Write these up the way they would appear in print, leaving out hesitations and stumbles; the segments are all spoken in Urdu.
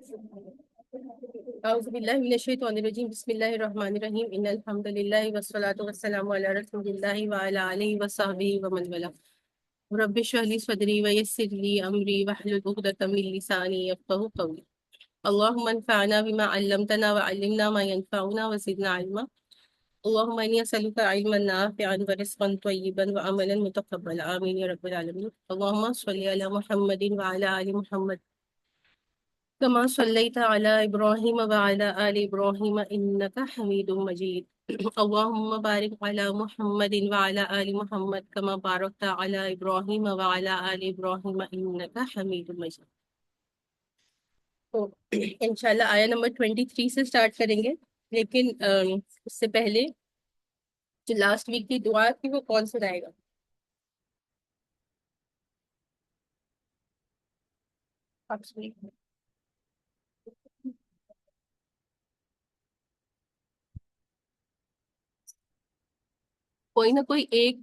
اعوذ باللہ من الشیطان الرجیم بسم اللہ الرحمن الرحیم ان الحمد للہ والصلاة والسلام علی رسول اللہ وعلی آلہ وصحبہ ومن والاه رب اشرح لي صدری ویسر لي امری واحلل عقدۃ من لسانی یفقهوا قولی اللهم انفعنا بما علمتنا وعلمنا ما ينفعنا وزدنا علما اللهم اني اسألك علما نافعا ورزقا طيبا وعملا متقبلا آمین یا رب العالمین اللهم صل علی محمد وعلى آل محمد كما صليت على إبراهيم وعلى آل إبراهيم إنك حميد مجيد اللهم بارك على محمد وعلى آل محمد كما باركت على إبراهيم وعلى آل إبراهيم إنك حميد مجيد. تو انشاءاللہ آیا نمبر 23 سے سٹارٹ کریں گے، لیکن اس سے پہلے جو لاسٹ ویک کی دعا تھی وہ کون سنائے گا؟ آپ سنائیں۔ کوئی نہ کوئی ایک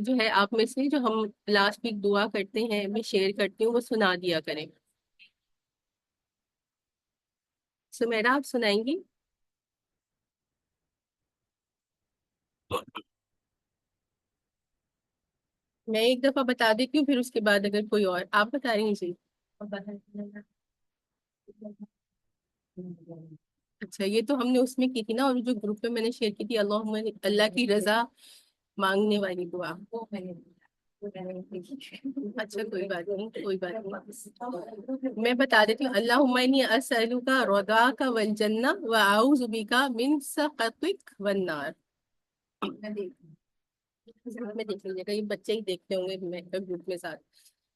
جو ہے آپ میں سے جو ہم لاسٹ ویک دعا کرتے ہیں میں شیئر کرتی ہوں وہ سنا دیا کریں۔ سمیرا آپ سنائیں گی؟ میں ایک دفعہ بتا دیتی ہوں، پھر اس کے بعد اگر کوئی اور آپ بتا رہی ہیں جی۔ اچھا، یہ تو ہم نے اس میں کی تھی نا، اور جو گروپ میں نے شیئر کی تھی اللہم، اللہ کی رضا مانگنے والی دعا۔ اچھا کوئی بات نہیں، کوئی بات نہیں، میں بتا دیتی ہوں۔ اللہم انی اسألک رضاک والجنہ واعوذ بک من سخطک والنار۔ میں دیکھ لیجیے گا، یہ بچے ہی دیکھتے ہوں گے میں گروپ میں ساتھ۔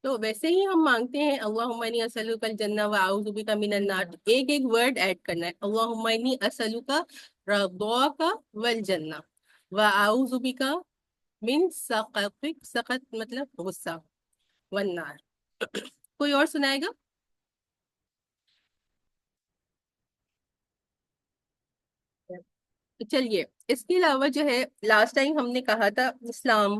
تو ویسے ہی ہم مانگتے ہیں اللہم انی اسألک الجنہ واعوذ بک من النار، ایک ایک ورڈ ایڈ کرنا ہے۔ اللہم انی اسألک رضاک والجنہ واعوذ بک من سخطک، سخط مطلب غصہ، والنار۔ کوئی اور سنائے گا؟ چلیے، اس کے علاوہ جو ہے لاسٹ ٹائم ہم نے کہا تھا اسلام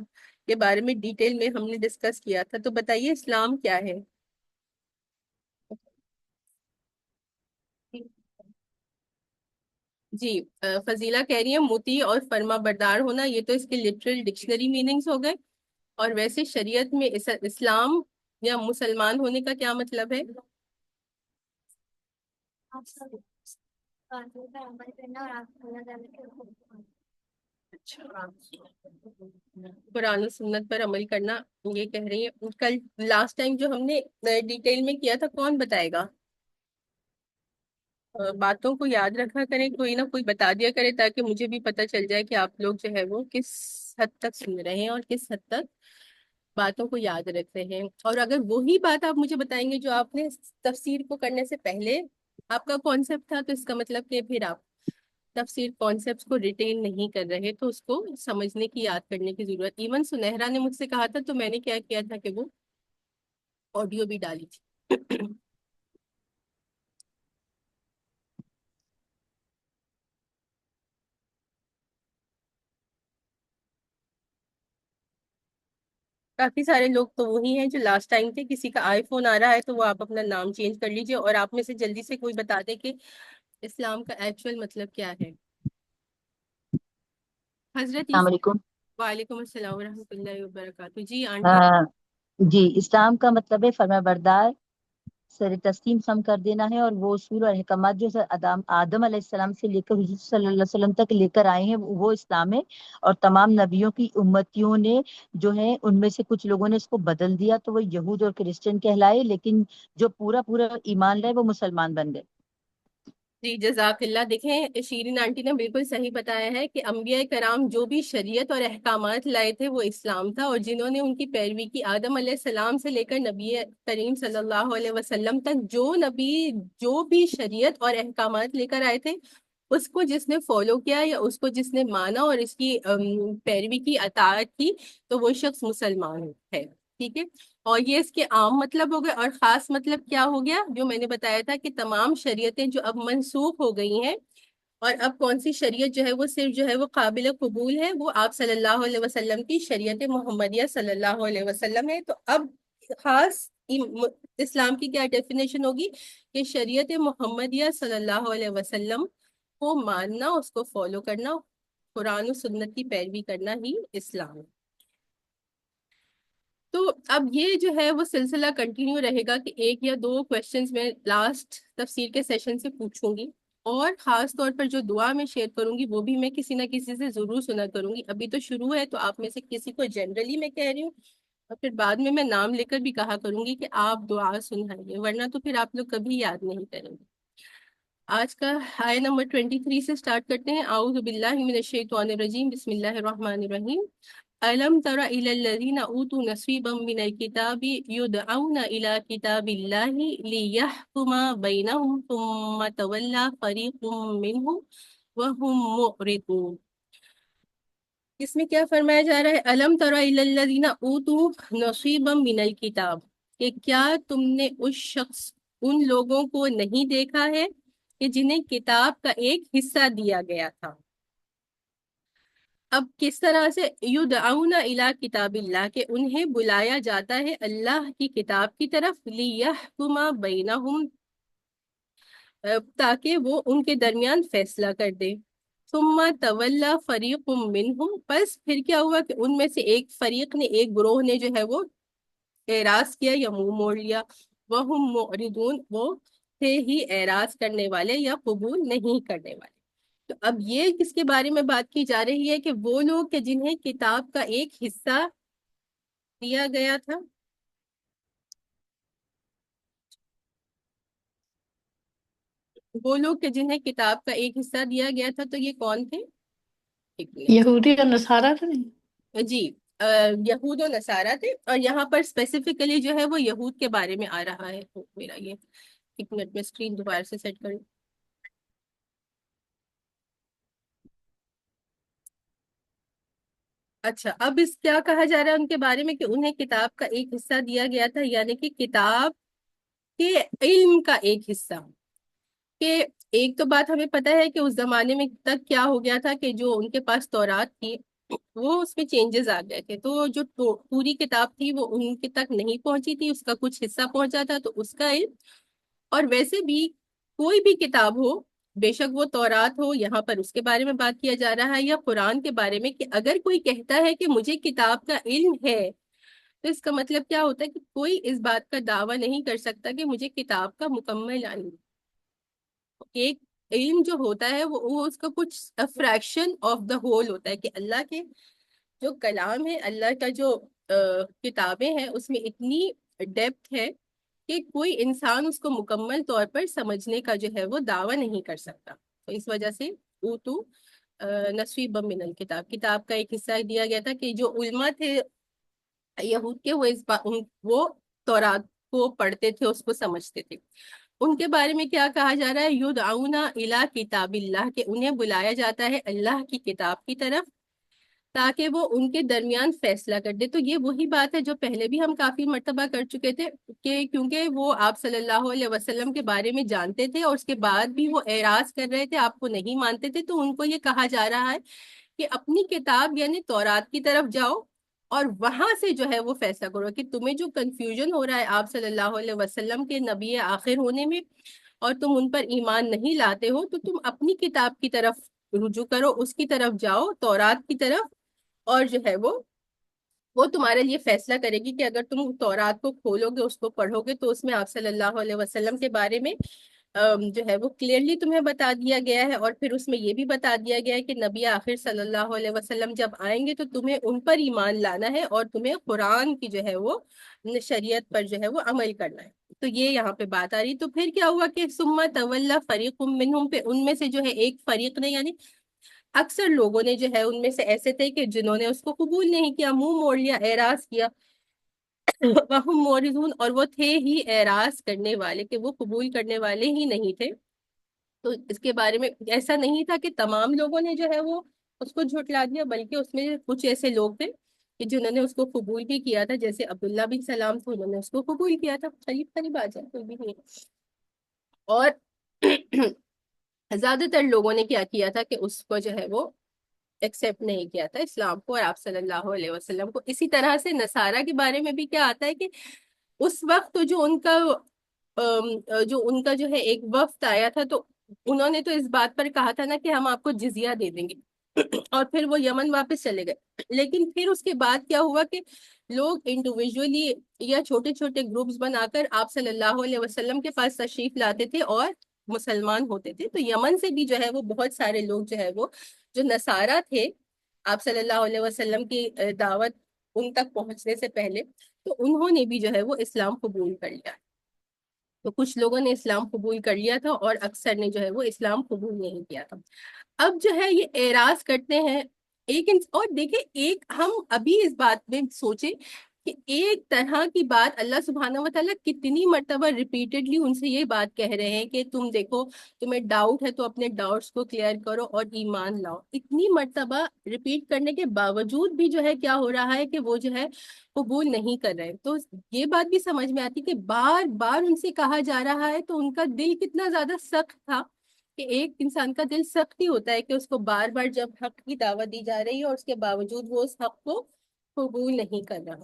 کے بارے میں ڈیٹیل میں ہم نے ڈسکس کیا تھا، تو بتائیے اسلام کیا ہے؟ جی، فضیلہ کہہ رہی ہے مطیع اور فرما بردار ہونا، یہ تو اس کے لٹرل ڈکشنری میننگز ہو گئے۔ اور ویسے شریعت میں اسلام یا مسلمان ہونے کا کیا مطلب ہے؟ قرآن و سنت پر عمل کرنا، یہ کہہ رہی ہیں۔ کل لاسٹ ٹائم جو ہم نے ڈیٹیل میں کیا تھا، کون بتائے گا؟ باتوں کو یاد رکھا کریں، کوئی نہ کوئی بتا دیا کرے تاکہ مجھے بھی پتہ چل جائے کہ آپ لوگ جو ہے وہ کس حد تک سن رہے ہیں اور کس حد تک باتوں کو یاد رکھ رہے ہیں۔ اور اگر وہی بات آپ مجھے بتائیں گے جو آپ نے تفسیر کو کرنے سے پہلے آپ کا کانسیپٹ تھا، تو اس کا مطلب کہ پھر آپ تفسیر کانسیپٹس کو ریٹین نہیں کر رہے، تو اس کو سمجھنے کی، یاد کرنے کی ضرورت۔ ایون سنہرا نے مجھ سے کہا تھا تو میں نے کیا کیا تھا کہ وہ آڈیو بھی ڈالی تھی۔ کافی سارے لوگ تو وہی ہیں جو لاسٹ ٹائم تھے۔ کسی کا آئی فون آ رہا ہے تو وہ آپ اپنا نام چینج کر لیجئے، اور آپ میں سے جلدی سے کوئی بتا دے کہ اسلام کا ایکچوئل مطلب کیا ہے۔ حضرت السلام علیکم۔ وعلیکم السلام ورحمۃ اللہ وبرکاتہ۔ جی آنٹی۔ آ، جی، اسلام کا مطلب ہے فرما بردار، سر تسلیم خم کر دینا ہے، اور وہ اصول اور احکامات جو آدم علیہ السلام سے لے کر حضرت صلی اللہ علیہ وسلم تک لے کر آئے ہیں وہ اسلام ہے۔ اور تمام نبیوں کی امتیوں نے جو ہے ان میں سے کچھ لوگوں نے اس کو بدل دیا تو وہ یہود اور کرسچن کہلائے، لیکن جو پورا پورا ایمان لائے وہ مسلمان بن گئے۔ جی جزاک اللہ۔ دیکھیں شیرین آنٹی نے بالکل صحیح بتایا ہے کہ انبیاء کرام جو بھی شریعت اور احکامات لائے تھے وہ اسلام تھا، اور جنہوں نے ان کی پیروی کی آدم علیہ السلام سے لے کر نبی کریم صلی اللہ علیہ وسلم تک، جو نبی جو بھی شریعت اور احکامات لے کر آئے تھے اس کو جس نے فالو کیا یا اس کو جس نے مانا اور اس کی پیروی کی، اطاعت کی، تو وہ شخص مسلمان ہے۔ ٹھیک ہے، اور یہ اس کے عام مطلب ہو گئے، اور خاص مطلب کیا ہو گیا جو میں نے بتایا تھا کہ تمام شریعتیں جو اب منسوخ ہو گئی ہیں، اور اب کون سی شریعت جو ہے وہ صرف جو ہے وہ قابل قبول ہے، وہ آپ صلی اللہ علیہ وسلم کی شریعت محمدیہ صلی اللہ علیہ وسلم ہے۔ تو اب خاص اسلام کی کیا ڈیفینیشن ہوگی کہ شریعت محمدیہ صلی اللہ علیہ وسلم کو ماننا، اس کو فالو کرنا، قرآن و سنت کی پیروی کرنا ہی اسلام ہے۔ تو اب یہ جو ہے وہ سلسلہ کنٹینیو رہے گا کہ ایک یا دو کویشچنز میں لاسٹ تفسیر کے سیشن سے پوچھوں گی، اور خاص طور پر جو دعا میں شیئر کروں گی وہ بھی میں کسی نہ کسی سے ضرور سنا کروں گی۔ ابھی تو شروع ہے، تو آپ میں سے کسی کو جنرلی میں کہہ رہی ہوں، اور پھر بعد میں نام لے کر بھی کہا کروں گی کہ آپ دعا سنائیے، ورنہ تو پھر آپ لوگ کبھی یاد نہیں کریں گے۔ آج کا آیہ نمبر 23 سے سٹارٹ کرتے ہیں۔ اعوذ باللہ من الشیطان الرجیم، بسم اللہ الرحمن الرحیم۔ أَلَمْ تَرَ إِلَى الَّذِينَ أُوتُوا نَصِيبًا مِنَ الْكِتَابِ يُدْعَوْنَ إِلَى كِتَابِ اللَّهِ لِيَحْكُمَ بَيْنَهُمْ ثُمَّ تَوَلَّى فَرِيقٌ مِّنْهُمْ وَهُمْ مُعْرِضُونَ۔ اس میں کیا فرمایا جا رہا ہے؟ أَلَمْ تَرَ إِلَى الَّذِينَ أُوتُوا نَصِيبًا مِنَ الْكِتَابِ، کہ کیا تم نے ان لوگوں کو نہیں دیکھا ہے کہ جنہیں کتاب کا ایک حصہ دیا گیا تھا۔ اب کس طرح سے؟ یدعون الی کتاب اللہ، کہ انہیں بلایا جاتا ہے اللہ کی کتاب کی طرف، لیحکم بینہم، تاکہ وہ ان کے درمیان فیصلہ کر دے۔ ثم تولی فریق منہم، پس پھر کیا ہوا کہ ان میں سے ایک فریق نے، ایک گروہ نے جو ہے وہ اعراض کیا یا منہ موڑ لیا۔ وہم معرضون، وہ تھے ہی اعراض کرنے والے یا قبول نہیں کرنے والے۔ تو اب یہ کس کے بارے میں بات کی جا رہی ہے کہ وہ لوگ کہ جنہیں کتاب کا ایک حصہ دیا گیا تھا، وہ لوگ کہ جنہیں کتاب کا ایک حصہ دیا گیا تھا، تو یہ کون تھے؟ ایک منٹ۔ یہودی اور نصارہ تو نہیں؟ جی، یہود و نصارہ تھے، اور یہاں پر اسپیسیفکلی جو ہے وہ یہود کے بارے میں آ رہا ہے۔ تو میرا یہ ایک منٹ میں اسکرین دوبارہ سے سیٹ کروں۔ اچھا، اب اس کیا کہا جا رہا ہے ان کے بارے میں کہ انہیں کتاب کا ایک حصہ دیا گیا تھا، یعنی کہ کتاب کے علم کا ایک حصہ۔ کہ ایک تو بات ہمیں پتہ ہے کہ اس زمانے میں تک کیا ہو گیا تھا کہ جو ان کے پاس تورات تھی وہ اس میں چینجز آ گئے تھے، تو جو پوری کتاب تھی وہ ان کے تک نہیں پہنچی تھی، اس کا کچھ حصہ پہنچا تھا، تو اس کا علم۔ اور ویسے بھی کوئی بھی کتاب ہو، بے شک وہ تورات ہو، یہاں پر اس کے بارے میں بات کیا جا رہا ہے، یا قرآن کے بارے میں، کہ اگر کوئی کہتا ہے کہ مجھے کتاب کا علم ہے، تو اس کا مطلب کیا ہوتا ہے کہ کوئی اس بات کا دعویٰ نہیں کر سکتا کہ مجھے کتاب کا مکمل علم۔ ایک علم جو ہوتا ہے وہ اس کا کچھ فریکشن آف دا ہول ہوتا ہے، کہ اللہ کے جو کلام ہے، اللہ کا جو کتابیں ہیں، اس میں اتنی ڈیپتھ ہے کہ کوئی انسان اس کو مکمل طور پر سمجھنے کا جو ہے وہ دعویٰ نہیں کر سکتا۔ تو اس وجہ سے اوتو نصیبا من الکتاب، کتاب کا ایک حصہ دیا گیا تھا، کہ جو علماء تھے یہود کے، وہ تورات کو پڑھتے تھے، اس کو سمجھتے تھے۔ ان کے بارے میں کیا کہا جا رہا ہے؟ یدعون الی کتاب اللہ، کہ انہیں بلایا جاتا ہے اللہ کی کتاب کی طرف، تاکہ وہ ان کے درمیان فیصلہ کر دے۔ تو یہ وہی بات ہے جو پہلے بھی ہم کافی مرتبہ کر چکے تھے، کہ کیونکہ وہ آپ صلی اللہ علیہ وسلم کے بارے میں جانتے تھے، اور اس کے بعد بھی وہ اعراض کر رہے تھے، آپ کو نہیں مانتے تھے، تو ان کو یہ کہا جا رہا ہے کہ اپنی کتاب یعنی تورات کی طرف جاؤ، اور وہاں سے جو ہے وہ فیصلہ کرو، کہ تمہیں جو کنفیوژن ہو رہا ہے آپ صلی اللہ علیہ وسلم کے نبی آخر ہونے میں، اور تم ان پر ایمان نہیں لاتے ہو، تو تم اپنی کتاب کی طرف رجوع کرو، اس کی طرف جاؤ، تورات کی طرف، اور جو ہے وہ تمہارے لیے فیصلہ کرے گی کہ اگر تم تورات کو کھولو گے، اس کو پڑھو گے، تو اس میں آپ صلی اللہ علیہ وسلم کے بارے میں جو ہے وہ کلیئرلی تمہیں بتا دیا گیا ہے، اور پھر اس میں یہ بھی بتا دیا گیا ہے کہ نبی آخر صلی اللہ علیہ وسلم جب آئیں گے تو تمہیں ان پر ایمان لانا ہے، اور تمہیں قرآن کی جو ہے وہ شریعت پر جو ہے وہ عمل کرنا ہے۔ تو یہ یہاں پہ بات آ رہی۔ تو پھر کیا ہوا کہ ثم تولی فریق منہم، پہ ان میں سے جو ہے ایک فریق نے، یعنی اکثر لوگوں نے جو ہے ان میں سے ایسے تھے کہ جنہوں نے اس کو قبول نہیں کیا، منہ موڑ لیا، اعراض کیا۔ وہم معرضون، اور وہ تھے ہی اعراض کرنے والے، کہ وہ قبول کرنے والے ہی نہیں تھے۔ تو اس کے بارے میں ایسا نہیں تھا کہ تمام لوگوں نے جو ہے وہ اس کو جھٹلا دیا، بلکہ اس میں کچھ ایسے لوگ تھے کہ جنہوں نے اس کو قبول بھی کیا تھا، جیسے عبداللہ بن سلام تھے، انہوں نے اس کو قبول کیا تھا، قریب آ جائے، کوئی بھی نہیں ہے۔ اور زیادہ تر لوگوں نے کیا کیا تھا کہ اس کو جو ہے وہ ایکسیپٹ نہیں کیا تھا، اسلام کو اور آپ صلی اللہ علیہ وسلم کو۔ اسی طرح سے نصارہ کے بارے میں بھی کیا آتا ہے کہ اس وقت تو جو ان کا جو ہے ایک وفد آیا تھا، تو انہوں نے تو اس بات پر کہا تھا نا کہ ہم آپ کو جزیہ دے دیں گے، اور پھر وہ یمن واپس چلے گئے۔ لیکن پھر اس کے بعد کیا ہوا کہ لوگ انڈیویجولی یا چھوٹے چھوٹے گروپس بنا کر آپ صلی اللہ علیہ وسلم کے پاس تشریف لاتے تھے اور مسلمان ہوتے تھے۔ تو یمن سے بھی جو ہے وہ بہت سارے لوگ جو ہے وہ جو نصارہ تھے، آپ صلی اللہ علیہ وسلم کی دعوت ان تک پہنچنے سے پہلے، تو انہوں نے بھی جو ہے وہ اسلام قبول کر لیا۔ تو کچھ لوگوں نے اسلام قبول کر لیا تھا اور اکثر نے جو ہے وہ اسلام قبول نہیں کیا تھا۔ اب جو ہے یہ اعراض کرتے ہیں اور دیکھیں، ایک ہم ابھی اس بات میں سوچیں کہ ایک طرح کی بات اللہ سبحانہ و تعالیٰ کتنی مرتبہ ریپیٹڈلی ان سے یہ بات کہہ رہے ہیں کہ تم دیکھو، تمہیں ڈاؤٹ ہے تو اپنے ڈاؤٹس کو کلیئر کرو اور ایمان لاؤ۔ اتنی مرتبہ ریپیٹ کرنے کے باوجود بھی جو ہے کیا ہو رہا ہے کہ وہ جو ہے قبول نہیں کر رہے۔ تو یہ بات بھی سمجھ میں آتی کہ بار بار ان سے کہا جا رہا ہے، تو ان کا دل کتنا زیادہ سخت تھا کہ ایک انسان کا دل سخت ہی ہوتا ہے کہ اس کو بار بار جب حق کی دعوت دی جا رہی ہے اور اس کے باوجود وہ اس حق کو قبول نہیں کر رہا۔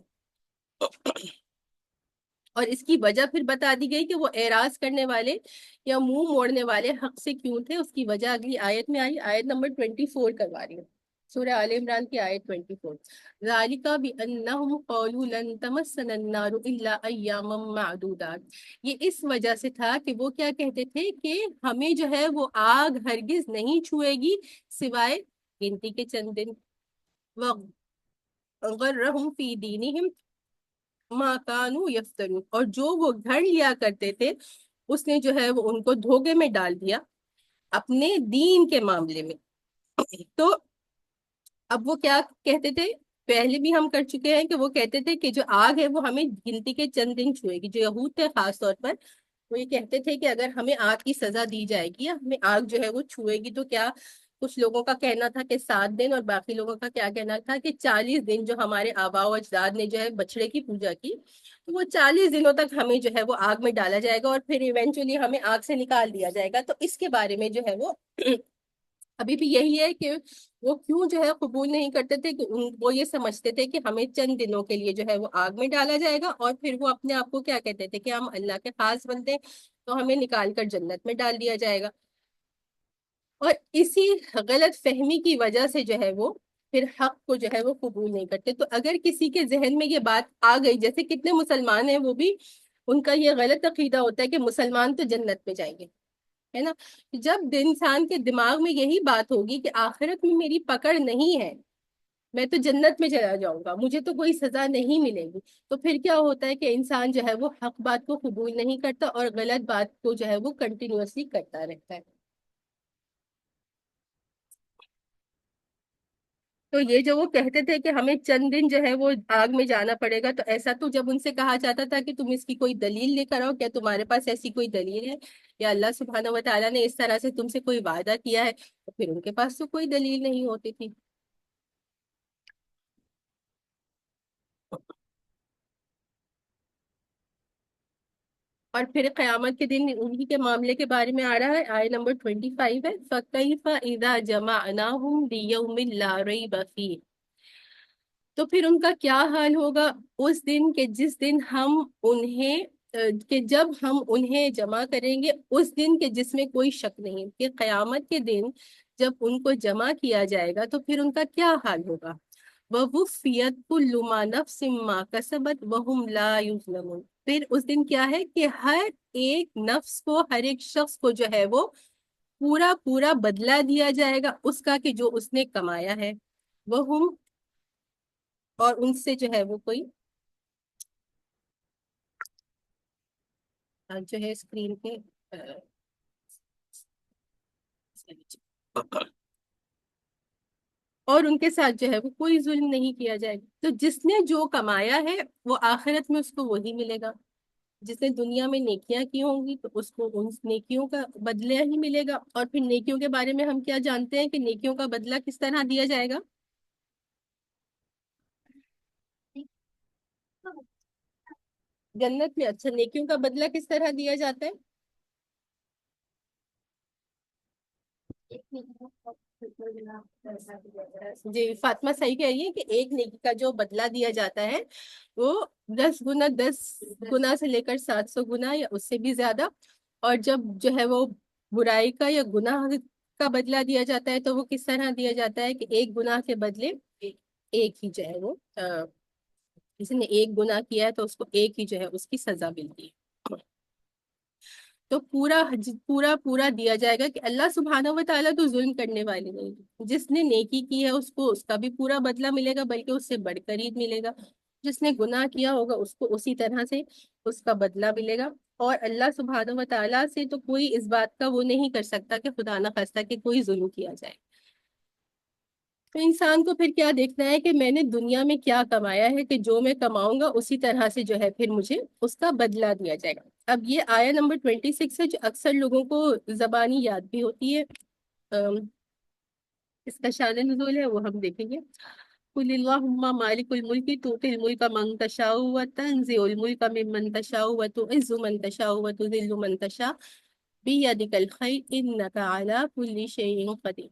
اور اس کی وجہ پھر بتا دی گئی کہ وہ اعراض کرنے والے یا منہ موڑنے والے حق سے کیوں تھے۔ اس کی وجہ اگلی آیت میں آئی، آیت نمبر 24 کروا رہی ہوں، سورہ آل عمران کی آیت 24۔ ذَلِكَ بِأَنَّهُمْ قَالُوا لَن تَمَسَّنَا النَّارُ إِلَّا أَيَّامًا مَّعْدُودَاتٍ۔ یہ اس وجہ سے تھا کہ وہ کیا کہتے تھے کہ ہمیں جو ہے وہ آگ ہرگز نہیں چھوئے گی سوائے گنتی کے چند دن۔ وَغَرَّهُمْ فِي دِينِهِمْ مَا كَانُوا يَفْتَرُونَ، اور جو وہ گھڑ لیا کرتے تھے اس نے جو ہے وہ ان کو دھوکے میں ڈال دیا اپنے دین کے معاملے میں۔ تو اب وہ کیا کہتے تھے، پہلے بھی ہم کر چکے ہیں کہ وہ کہتے تھے کہ جو آگ ہے وہ ہمیں گنتی کے چند دن چھوئے گی۔ جو یہود تھے خاص طور پر، وہ یہ کہتے تھے کہ اگر ہمیں آگ کی سزا دی جائے گی یا ہمیں آگ جو ہے وہ چھوئے گی، تو کیا کچھ لوگوں کا کہنا تھا کہ 7 دن، اور باقی لوگوں کا کیا کہنا تھا کہ 40 دن، جو ہمارے آباء و اجداد نے جو ہے بچڑے کی پوجا کی، تو وہ 40 دنوں تک ہمیں جو ہے وہ آگ میں ڈالا جائے گا اور پھر ایونچولی ہمیں آگ سے نکال دیا جائے گا۔ تو اس کے بارے میں جو ہے وہ ابھی بھی یہی ہے کہ وہ کیوں جو ہے قبول نہیں کرتے تھے کہ وہ یہ سمجھتے تھے کہ ہمیں چند دنوں کے لیے جو ہے وہ آگ میں ڈالا جائے گا، اور پھر وہ اپنے آپ کو کیا کہتے تھے کہ ہم اللہ کے خاص بندے ہیں، تو ہمیں نکال کر جنت میں ڈال دیا جائے گا۔ اور اسی غلط فہمی کی وجہ سے جو ہے وہ پھر حق کو جو ہے وہ قبول نہیں کرتے۔ تو اگر کسی کے ذہن میں یہ بات آ گئی، جیسے کتنے مسلمان ہیں وہ بھی ان کا یہ غلط عقیدہ ہوتا ہے کہ مسلمان تو جنت میں جائیں گے، ہے نا۔ جب انسان کے دماغ میں یہی بات ہوگی کہ آخرت میں میری پکڑ نہیں ہے، میں تو جنت میں چلا جاؤں گا، مجھے تو کوئی سزا نہیں ملے گی، تو پھر کیا ہوتا ہے کہ انسان جو ہے وہ حق بات کو قبول نہیں کرتا اور غلط بات کو جو ہے وہ کنٹینیوسلی کرتا رہتا ہے۔ تو یہ جو وہ کہتے تھے کہ ہمیں چند دن جو ہے وہ آگ میں جانا پڑے گا، تو ایسا تو جب ان سے کہا جاتا تھا کہ تم اس کی کوئی دلیل لے کر آؤ، کیا تمہارے پاس ایسی کوئی دلیل ہے، یا اللہ سبحانہ و تعالیٰ نے اس طرح سے تم سے کوئی وعدہ کیا ہے، تو پھر ان کے پاس تو کوئی دلیل نہیں ہوتی تھی۔ اور پھر قیامت کے دن انہی کے معاملے کے بارے میں آ رہا ہے، آیت نمبر 25 ہے، فَكَيْفَ إِذَا جَمَعْنَاهُمْ لِيَوْمٍ لَا رَيْبَ فِيهِ۔ تو پھر ان کا کیا حال ہوگا اس دن کہ جس دن ہم انہیں کہ جب ہم انہیں جمع کریں گے، اس دن کے جس میں کوئی شک نہیں، کہ قیامت کے دن جب ان کو جمع کیا جائے گا تو پھر ان کا کیا حال ہوگا۔ وَوُفِّيَتْ كُلُّ مَا نَفْسٍ مَا كَسَبَتْ وَهُمْ لَا يُظْلَمُونَ۔ پھر اس دن کیا ہے کہ ہر ایک نفس کو، ہر ایک شخص کو جو ہے وہ پورا پورا بدلہ دیا جائے گا اس کا کہ جو اس نے کمایا ہے، وہ اور ان سے جو ہے وہ کوئی جو ہے اسکرین پہ اور ان کے ساتھ جو ہے وہ کوئی ظلم نہیں کیا جائے گا۔ تو جس نے جو کمایا ہے وہ آخرت میں اس کو وہی ملے گا، جس نے دنیا میں نیکیاں کی ہوں گی تو اس کو ان نیکیوں کا بدلہ ہی ملے گا۔ اور پھر نیکیوں کے بارے میں ہم کیا جانتے ہیں کہ نیکیوں کا بدلہ کس طرح دیا جائے گا؟ جنت میں۔ اچھا، نیکیوں کا بدلہ کس طرح دیا جاتا ہے؟ جی فاطمہ صحیح کہہ رہی ہے کہ ایک نیکی کا جو بدلہ دیا جاتا ہے وہ 10 گنا، 10 گنا سے لے کر 700 گنا یا اس سے بھی زیادہ، اور جب جو ہے وہ برائی کا یا گناہ کا بدلہ دیا جاتا ہے تو وہ کس طرح دیا جاتا ہے کہ ایک گناہ کے بدلے ایک ہی جو ہے وہ کسی نے ایک گناہ کیا ہے تو اس کو ایک ہی جو ہے اس کی سزا ملتی ہے۔ تو پورا پورا پورا دیا جائے گا کہ اللہ سبحانہ و تعالیٰ تو ظلم کرنے والے نہیں، جس نے نیکی کی ہے اس کو اس کا بھی پورا بدلہ ملے گا، بلکہ اس سے بڑھ کر ہی ملے گا۔ جس نے گناہ کیا ہوگا اس کو اسی طرح سے اس کا بدلہ ملے گا۔ اور اللہ سبحانہ و تعالیٰ سے تو کوئی اس بات کا وہ نہیں کر سکتا کہ خدا نہ خواستہ کہ کوئی ظلم کیا جائے۔ تو انسان کو پھر کیا دیکھنا ہے کہ میں نے دنیا میں کیا کمایا ہے، کہ جو میں کماؤں گا اسی طرح سے جو ہے پھر مجھے اس کا بدلہ دیا جائے گا۔ اب یہ آیہ نمبر 26 ہے جو اکثر لوگوں کو زبانی یاد بھی ہوتی ہے، اس کا شان نزول ہے وہ ہم دیکھیں گے۔ قل اللہم مالک الملک تؤتی الملک من تشاء وتنزع الملک ممن تشاء وتعز من تشاء وتذل من تشاء بیدک الخیر انک علی کل شیء قدیر۔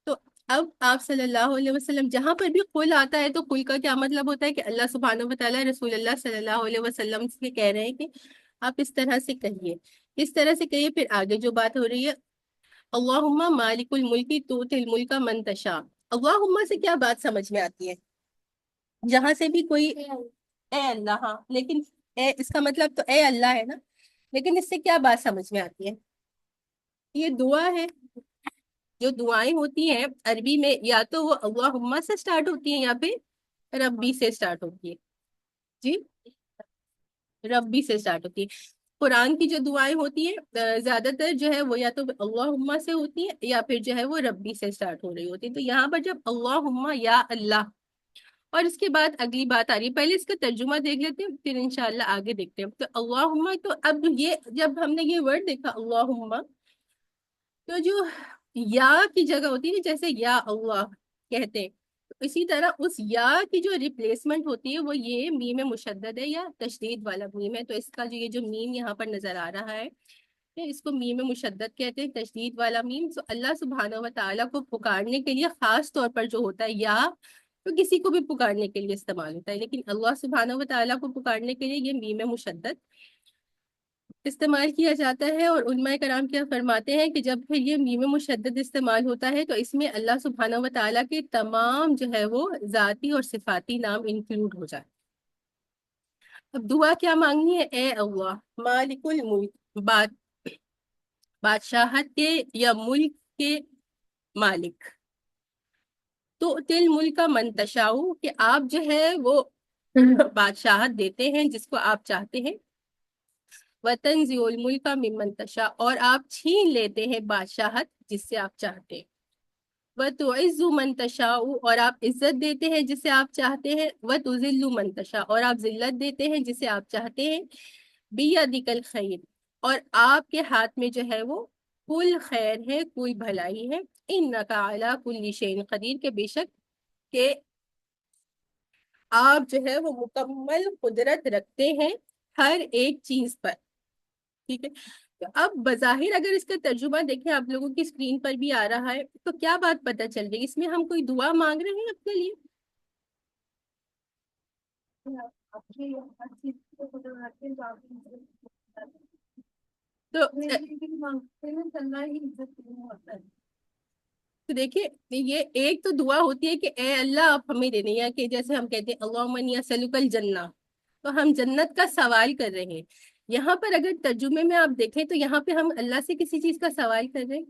تو اب آپ صلی اللہ علیہ وسلم جہاں پر بھی قل آتا ہے تو قل کا کیا مطلب ہوتا ہے کہ اللہ سبحانہ و تعالیٰ رسول اللہ صلی اللہ علیہ وسلم سے کہہ رہے ہیں کہ آپ اس طرح سے کہیے، اس طرح سے کہیے۔ پھر آگے جو بات ہو رہی ہے اللہم مالک الملک تؤتی الملک من تشاء، اللہم سے کیا بات سمجھ میں آتی ہے؟ جہاں سے بھی کوئی اے اللہ، ہاں لیکن اے اس کا مطلب تو اے اللہ ہے نا، لیکن اس سے کیا بات سمجھ میں آتی ہے؟ یہ دعا ہے۔ جو دعائیں ہوتی ہیں عربی میں یا تو وہ اللہم سے سٹارٹ ہوتی ہیں یا پھر ربی سے سٹارٹ ہوتی ہے۔ جی ربی سے سٹارٹ ہوتی ہے۔ قرآن کی جو دعائیں ہوتی ہیں زیادہ تر جو ہے وہ یا تو اللہم سے ہوتی ہیں یا پھر جو ہے وہ ربی سے سٹارٹ ہو رہی ہوتی ہے۔ تو یہاں پر جب اللہم یا اللہ اور اس کے بعد اگلی بات آ رہی ہے، پہلے اس کا ترجمہ دیکھ لیتے ہیں پھر انشاءاللہ آگے دیکھتے ہیں۔ تو اللہم، تو اب یہ جب ہم نے یہ ورڈ دیکھا اللہم، تو جو یا کی جگہ ہوتی ہے جیسے یا اللہ کہتے ہیں، تو اسی طرح اس یا کی جو ریپلیسمنٹ ہوتی ہے وہ یہ میم مشدد ہے یا تشدید والا میم ہے۔ تو اس کا جو یہ جو میم یہاں پر نظر آ رہا ہے اس کو میم مشدد کہتے ہیں، تشدید والا میم۔ تو اللہ سبحانہ و تعالیٰ کو پکارنے کے لیے خاص طور پر جو ہوتا ہے یا، تو کسی کو بھی پکارنے کے لیے استعمال ہوتا ہے، لیکن اللہ سبحانہ و تعالیٰ کو پکارنے کے لیے یہ میم مشدد استعمال کیا جاتا ہے۔ اور علماء کرام کیا فرماتے ہیں کہ جب پھر یہ میم مشدد استعمال ہوتا ہے تو اس میں اللہ سبحانہ و تعالیٰ کے تمام جو ہے وہ ذاتی اور صفاتی نام انکلوڈ ہو جائے۔ اب دعا کیا مانگنی ہے؟ اے اللہ مالک الملک، بادشاہت کے یا ملک کے مالک، تو تل ملک کا منتشاؤ کہ آپ جو ہے وہ بادشاہت دیتے ہیں جس کو آپ چاہتے ہیں، وتنزع الملک ممن تشاء اور آپ چھین لیتے ہیں بادشاہت جس سے آپ چاہتے ہیں، وتعز من تشاء اور آپ عزت دیتے ہیں جسے آپ چاہتے ہیں، وتذل من تشاء اور آپ ذلت دیتے ہیں جسے آپ چاہتے ہیں، بیدک الخیر اور آپ کے ہاتھ میں جو ہے وہ کل خیر ہے، کوئی بھلائی ہے، انک علی کل شیء قدیر کہ بے شک کہ آپ جو ہے وہ مکمل قدرت رکھتے ہیں ہر ایک چیز پر۔ ٹھیک ہے، تو اب بظاہر اگر اس کا ترجمہ دیکھیں آپ لوگوں کی اسکرین پر بھی آ رہا ہے تو کیا بات پتہ چل رہی ہے؟ اس میں ہم کوئی دعا مانگ رہے ہیں اپنے لیے؟ تو دیکھیے یہ ایک تو دعا ہوتی ہے کہ اے اللہ آپ ہمیں دے دیں، یا کہ جیسے ہم کہتے ہیں اللہم انی اسألک الجنہ، تو ہم جنت کا سوال کر رہے ہیں۔ یہاں پر اگر ترجمے میں آپ دیکھیں تو یہاں پہ ہم اللہ سے کسی چیز کا سوال کر رہے ہیں،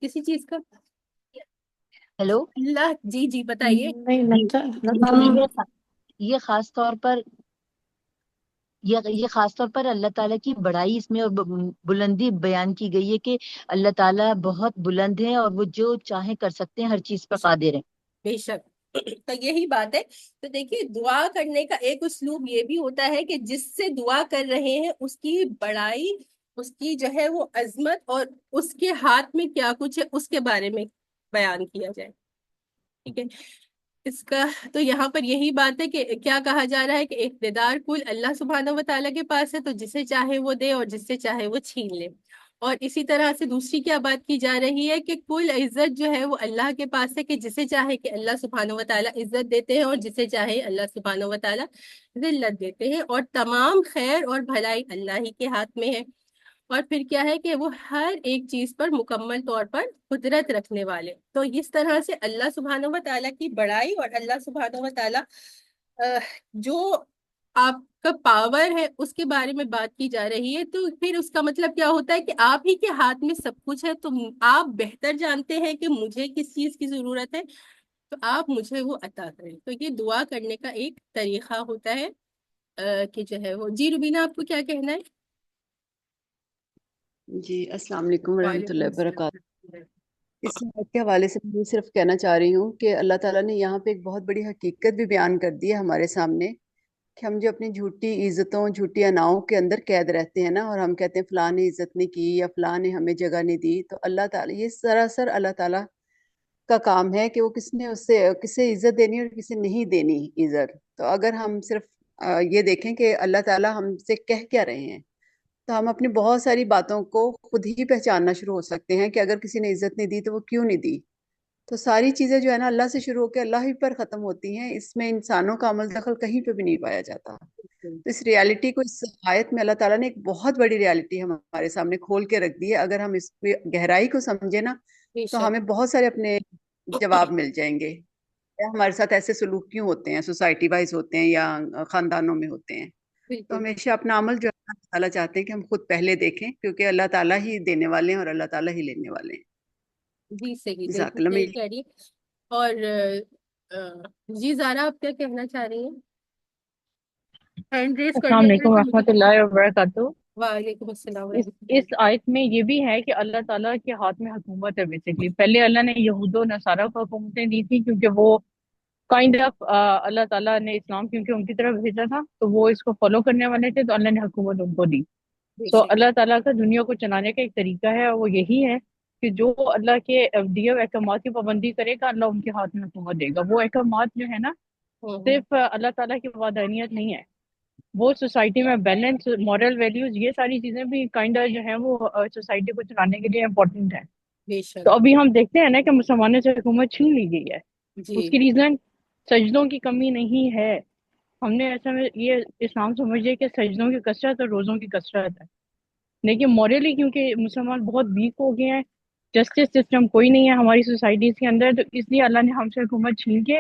کسی چیز کا۔ ہیلو، اللہ جی جی بتائیے۔ نہیں یہ خاص طور پر یہ خاص طور پر اللہ تعالیٰ کی بڑائی اس میں اور بلندی بیان کی گئی ہے کہ اللہ تعالیٰ بہت بلند ہے اور وہ جو چاہیں کر سکتے ہیں، ہر چیز پر قادر ہیں۔ بے شک، تو یہی بات ہے۔ تو دیکھیے دعا کرنے کا ایک اسلوب یہ بھی ہوتا ہے کہ جس سے دعا کر رہے ہیں اس کی بڑائی، اس کی جو ہے وہ عظمت اور اس کے ہاتھ میں کیا کچھ ہے اس کے بارے میں بیان کیا جائے۔ ٹھیک ہے، اس کا تو یہاں پر یہی بات ہے کہ کیا کہا جا رہا ہے کہ اقتدار کل اللہ سبحانہ و تعالیٰ کے پاس ہے، تو جسے چاہے وہ دے اور جس سے چاہے وہ چھین لے۔ اور اسی طرح سے دوسری کیا بات کی جا رہی ہے کہ کل عزت جو ہے وہ اللہ کے پاس ہے، کہ جسے چاہے کہ اللہ سبحانہ و تعالیٰ عزت دیتے ہیں اور جسے چاہے اللہ سبحانہ و تعالیٰ ذلت دیتے ہیں، اور تمام خیر اور بھلائی اللہ ہی کے ہاتھ میں ہے۔ اور پھر کیا ہے کہ وہ ہر ایک چیز پر مکمل طور پر قدرت رکھنے والے۔ تو اس طرح سے اللہ سبحانہ و تعالیٰ کی بڑائی اور اللہ سبحانہ و تعالیٰ جو آپ کا پاور ہے اس کے بارے میں بات کی جا رہی ہے، تو پھر اس کا مطلب کیا ہوتا ہے کہ آپ ہی کے ہاتھ میں سب کچھ ہے، تو آپ بہتر جانتے ہیں کہ مجھے کس چیز کی ضرورت ہے، تو آپ مجھے وہ عطا کریں۔ تو یہ دعا کرنے کا ایک طریقہ ہوتا ہے کہ جو ہے وہ جی روبینہ آپ کو کیا کہنا ہے؟ جی السلام علیکم ورحمۃ وعلیکم اللہ وبرکاتہ۔ السلام۔ اس آیت کے حوالے سے میں صرف کہنا چاہ رہی ہوں کہ اللہ تعالیٰ نے یہاں پہ ایک بہت بڑی حقیقت بھی بیان کر دی ہے ہمارے سامنے، کہ ہم جو اپنی جھوٹی عزتوں جھوٹی اناؤں کے اندر قید رہتے ہیں نا، اور ہم کہتے ہیں فلاں نے عزت نہیں کی یا فلاں نے ہمیں جگہ نہیں دی، تو اللہ تعالیٰ یہ سراسر اللہ تعالیٰ کا کام ہے کہ وہ کس نے اس سے کسے عزت دینی اور کسے نہیں دینی عزت۔ تو اگر ہم صرف یہ دیکھیں کہ اللہ تعالیٰ ہم سے کہہ کیا رہے ہیں، تو ہم اپنی بہت ساری باتوں کو خود ہی پہچاننا شروع ہو سکتے ہیں کہ اگر کسی نے عزت نہیں دی تو وہ کیوں نہیں دی۔ تو ساری چیزیں جو ہے نا اللہ سے شروع ہو کے اللہ ہی پر ختم ہوتی ہیں، اس میں انسانوں کا عمل دخل کہیں پہ بھی نہیں پایا جاتا۔ تو اس ریالٹی کو اس آیت میں اللہ تعالیٰ نے ایک بہت بڑی ریالٹی ہمارے سامنے کھول کے رکھ دی ہے۔ اگر ہم اس کی گہرائی کو سمجھے نا بے تو شک۔ ہمیں بہت سارے اپنے جواب مل جائیں گے، ہمارے ساتھ ایسے سلوک کیوں ہوتے ہیں، سوسائٹی وائز ہوتے ہیں یا خاندانوں میں ہوتے ہیں۔ تو بالکل ہمیشہ اپنا عمل جو ہے اللہ تعالیٰ چاہتے ہیں کہ ہم خود پہلے دیکھیں، کیونکہ اللہ تعالیٰ ہی دینے والے ہیں اور اللہ تعالیٰ ہی لینے والے ہیں۔ جی صحیح، جزاک بالکل اللہ۔ صحیح کہہ رہی ہے۔ اور جی زارا آپ کیا کہنا چاہ رہی ہیں؟ ہینڈ ریز کر السلام لیں گے علیکم تو مجھے ورحمۃ اللہ وبرکاتہ۔ وعلیکم السلام اس ورحمۃ اللہ۔ اس آیت میں یہ بھی ہے کہ اللہ تعالیٰ کے ہاتھ میں حکومت ہے بیسیکلی۔ پہلے اللہ نے یہود و نصارہ کو حکومتیں دی تھی کیونکہ وہ کائنڈ آف اللہ تعالیٰ نے اسلام کیونکہ ان کی طرف بھیجا تھا تو وہ اس کو فالو کرنے والے تھے، تو اللہ نے حکومت ان کو دی۔ بے تو شک۔ اللہ تعالیٰ کا دنیا کو چلانے کا ایک طریقہ ہے، وہ یہی ہے کہ جو اللہ کے دیے ہوئے احکامات کی پابندی کرے گا اللہ ان کے ہاتھ میں حکومت دے گا۔ وہ احکامات جو ہے نا صرف اللہ تعالیٰ کی وحدانیت نہیں ہے، وہ سوسائٹی میں بیلنس، مورل ویلیوز، یہ ساری چیزیں بھی کائنڈا جو ہیں وہ سوسائٹی کو چلانے کے لیے امپورٹنٹ ہیں۔ بے تو شک۔ ابھی ہم دیکھتے ہیں نا کہ مسلمانوں سے حکومت چھین لی گئی ہے۔ جی اس کی ریزن سجدوں کی کمی نہیں ہے۔ ہم نے ایسا میں یہ اسلام سمجھے کہ سجدوں کی کثرت اور روزوں کی کثرت ہے، لیکن مورلی کیونکہ مسلمان بہت ویک ہو گئے ہیں، جسٹس سسٹم کوئی نہیں ہے ہماری سوسائٹیز کے اندر، تو اس لیے اللہ نے ہم سے حکومت چھین کے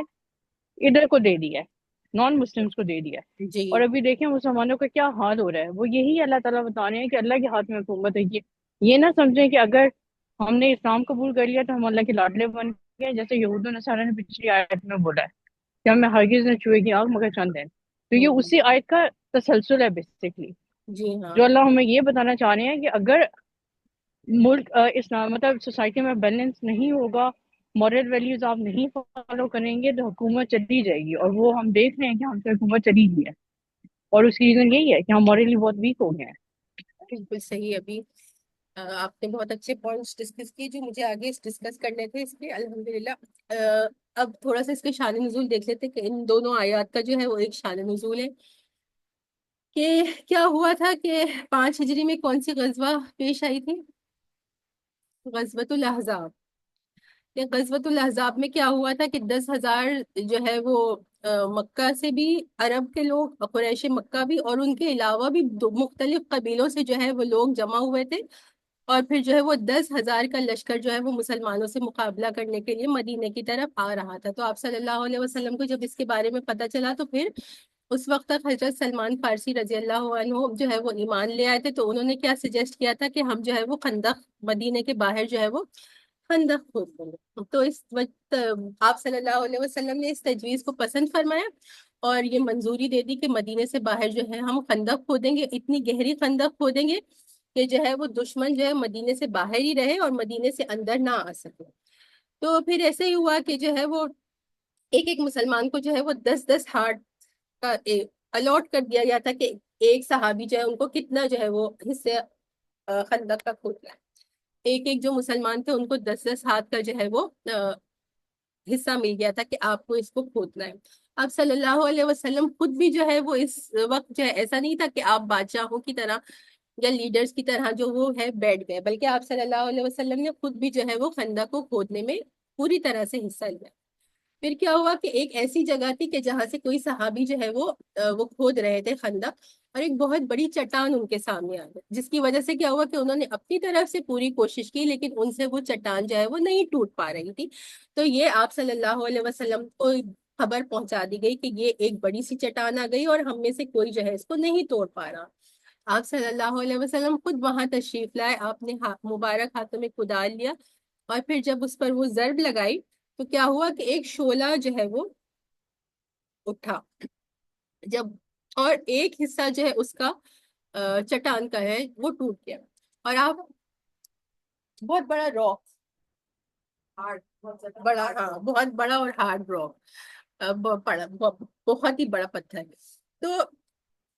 ادھر کو دے دیا ہے، نان مسلمس کو دے دیا ہے۔ جی اور ابھی دیکھیں مسلمانوں کا کیا حال ہو رہا ہے، وہ یہی اللہ تعالیٰ بتا رہے ہیں کہ اللہ کے ہاتھ میں حکومت ہے۔ یہ نہ سمجھیں کہ اگر ہم نے اسلام قبول کر لیا تو ہم اللہ کے لاڈلے بن گئے، جیسے یہود و نصارہ نے پچھلی آیت میں بولا ہے کہ ہمیں ہرگز نہ چھوئے گی آگ مگر چند دن۔ تو یہ اسی آیت کا تسلسل ہے بیسیکلی، جی ہاں جو اللہ ہمیں یہ بتانا چاہ رہے ہیں کہ اگر ملک اسلام مطلب سوسائٹی میں بیلنس نہیں ہوگا، مورل ویلیوز آپ نہیں فالو کریں گے تو حکومت چلی جائے گی، اور وہ ہم دیکھ رہے ہیں کہ ہم سے حکومت چلی گئی ہے، اور اس کی ریزن یہی ہے کہ ہم مورلی بہت ویک ہو گئے ہیں۔ بالکل صحیح۔ ابھی آپ نے بہت اچھے پوائنٹس ڈسکس کیے جو مجھے آگے ڈسکس کرنے تھے، اس پہ الحمدللہ۔ اب تھوڑا سا اس کے شان نزول دیکھ لیتے کہ ان دونوں آیات کا جو ہے وہ ایک شان نزول ہے کہ کیا ہوا تھا کہ 5 ہجری میں کون سی غزوہ پیش آئی تھی؟ غزوۃ الاحزاب۔ کہ غزوۃ الاحزاب میں کیا ہوا تھا کہ 10,000 جو ہے وہ مکہ سے بھی عرب کے لوگ، قریش مکہ بھی، اور ان کے علاوہ بھی مختلف قبیلوں سے جو ہے وہ لوگ جمع ہوئے تھے، اور پھر جو ہے وہ 10,000 کا لشکر جو ہے وہ مسلمانوں سے مقابلہ کرنے کے لیے مدینے کی طرف آ رہا تھا۔ تو آپ صلی اللہ علیہ وسلم کو جب اس کے بارے میں پتہ چلا تو پھر اس وقت تک حضرت سلمان فارسی رضی اللہ عنہ جو ہے وہ ایمان لے آئے تھے، تو انہوں نے کیا سجیسٹ کیا تھا کہ ہم جو ہے وہ خندق، مدینے کے باہر جو ہے وہ خندق کھود دیں گے۔ تو اس وقت آپ صلی اللہ علیہ وسلم نے اس تجویز کو پسند فرمایا اور یہ منظوری دے دی کہ مدینے سے باہر جو ہے ہم خندق کھودیں گے، اتنی گہری خندق کھودیں گے کہ جو ہے وہ دشمن جو ہے مدینے سے باہر ہی رہے اور مدینے سے اندر نہ آ سکے۔ تو پھر ایسے ہی ہوا کہ جو ہے وہ ایک ایک مسلمان کو جو ہے وہ 10-10 ہارٹ کا الاٹ کر دیا گیا تھا کہ ایک صحابی جو ہے ان کو کتنا جو ہے وہ حصے خندق کا کھودنا ہے۔ ایک ایک جو مسلمان تھے ان کو 10-10 ہاتھ کا جو ہے وہ حصہ مل گیا تھا کہ آپ کو اس کو کھودنا ہے۔ اب صلی اللہ علیہ وسلم خود بھی جو ہے وہ اس وقت جو ہے ایسا نہیں تھا کہ آپ بادشاہوں کی طرح یا لیڈرز کی طرح جو وہ ہے بیٹھ گئے، بلکہ آپ صلی اللہ علیہ وسلم نے خود بھی جو ہے وہ خندق کو کھودنے میں پوری طرح سے حصہ لیا۔ پھر کیا ہوا کہ ایک ایسی جگہ تھی کہ جہاں سے کوئی صحابی جو ہے وہ کھود رہے تھے خندق، اور ایک بہت بڑی چٹان ان کے سامنے آ گئی، جس کی وجہ سے کیا ہوا کہ انہوں نے اپنی طرف سے پوری کوشش کی، لیکن ان سے وہ چٹان جو ہے وہ نہیں ٹوٹ پا رہی تھی۔ تو یہ آپ صلی اللہ علیہ وسلم کو خبر پہنچا دی گئی کہ یہ ایک بڑی سی چٹان آ گئی اور ہم میں سے کوئی جو ہے اس کو نہیں توڑ پا رہا۔ آپ صلی اللہ علیہ وسلم خود وہاں تشریف لائے، آپ نے مبارک ہاتھوں میں کدال لیا، اور پھر جب اس پر وہ ضرب لگائی تو کیا ہوا کہ ایک شعلہ جو ہے وہ اٹھا، جب اور ایک حصہ جو ہے اس کا چٹان کا ہے وہ ٹوٹ گیا، اور آپ بہت بڑا راک، بڑا، ہاں بہت بڑا اور ہارڈ راک پڑا، بہت ہی بڑا پتھر۔ تو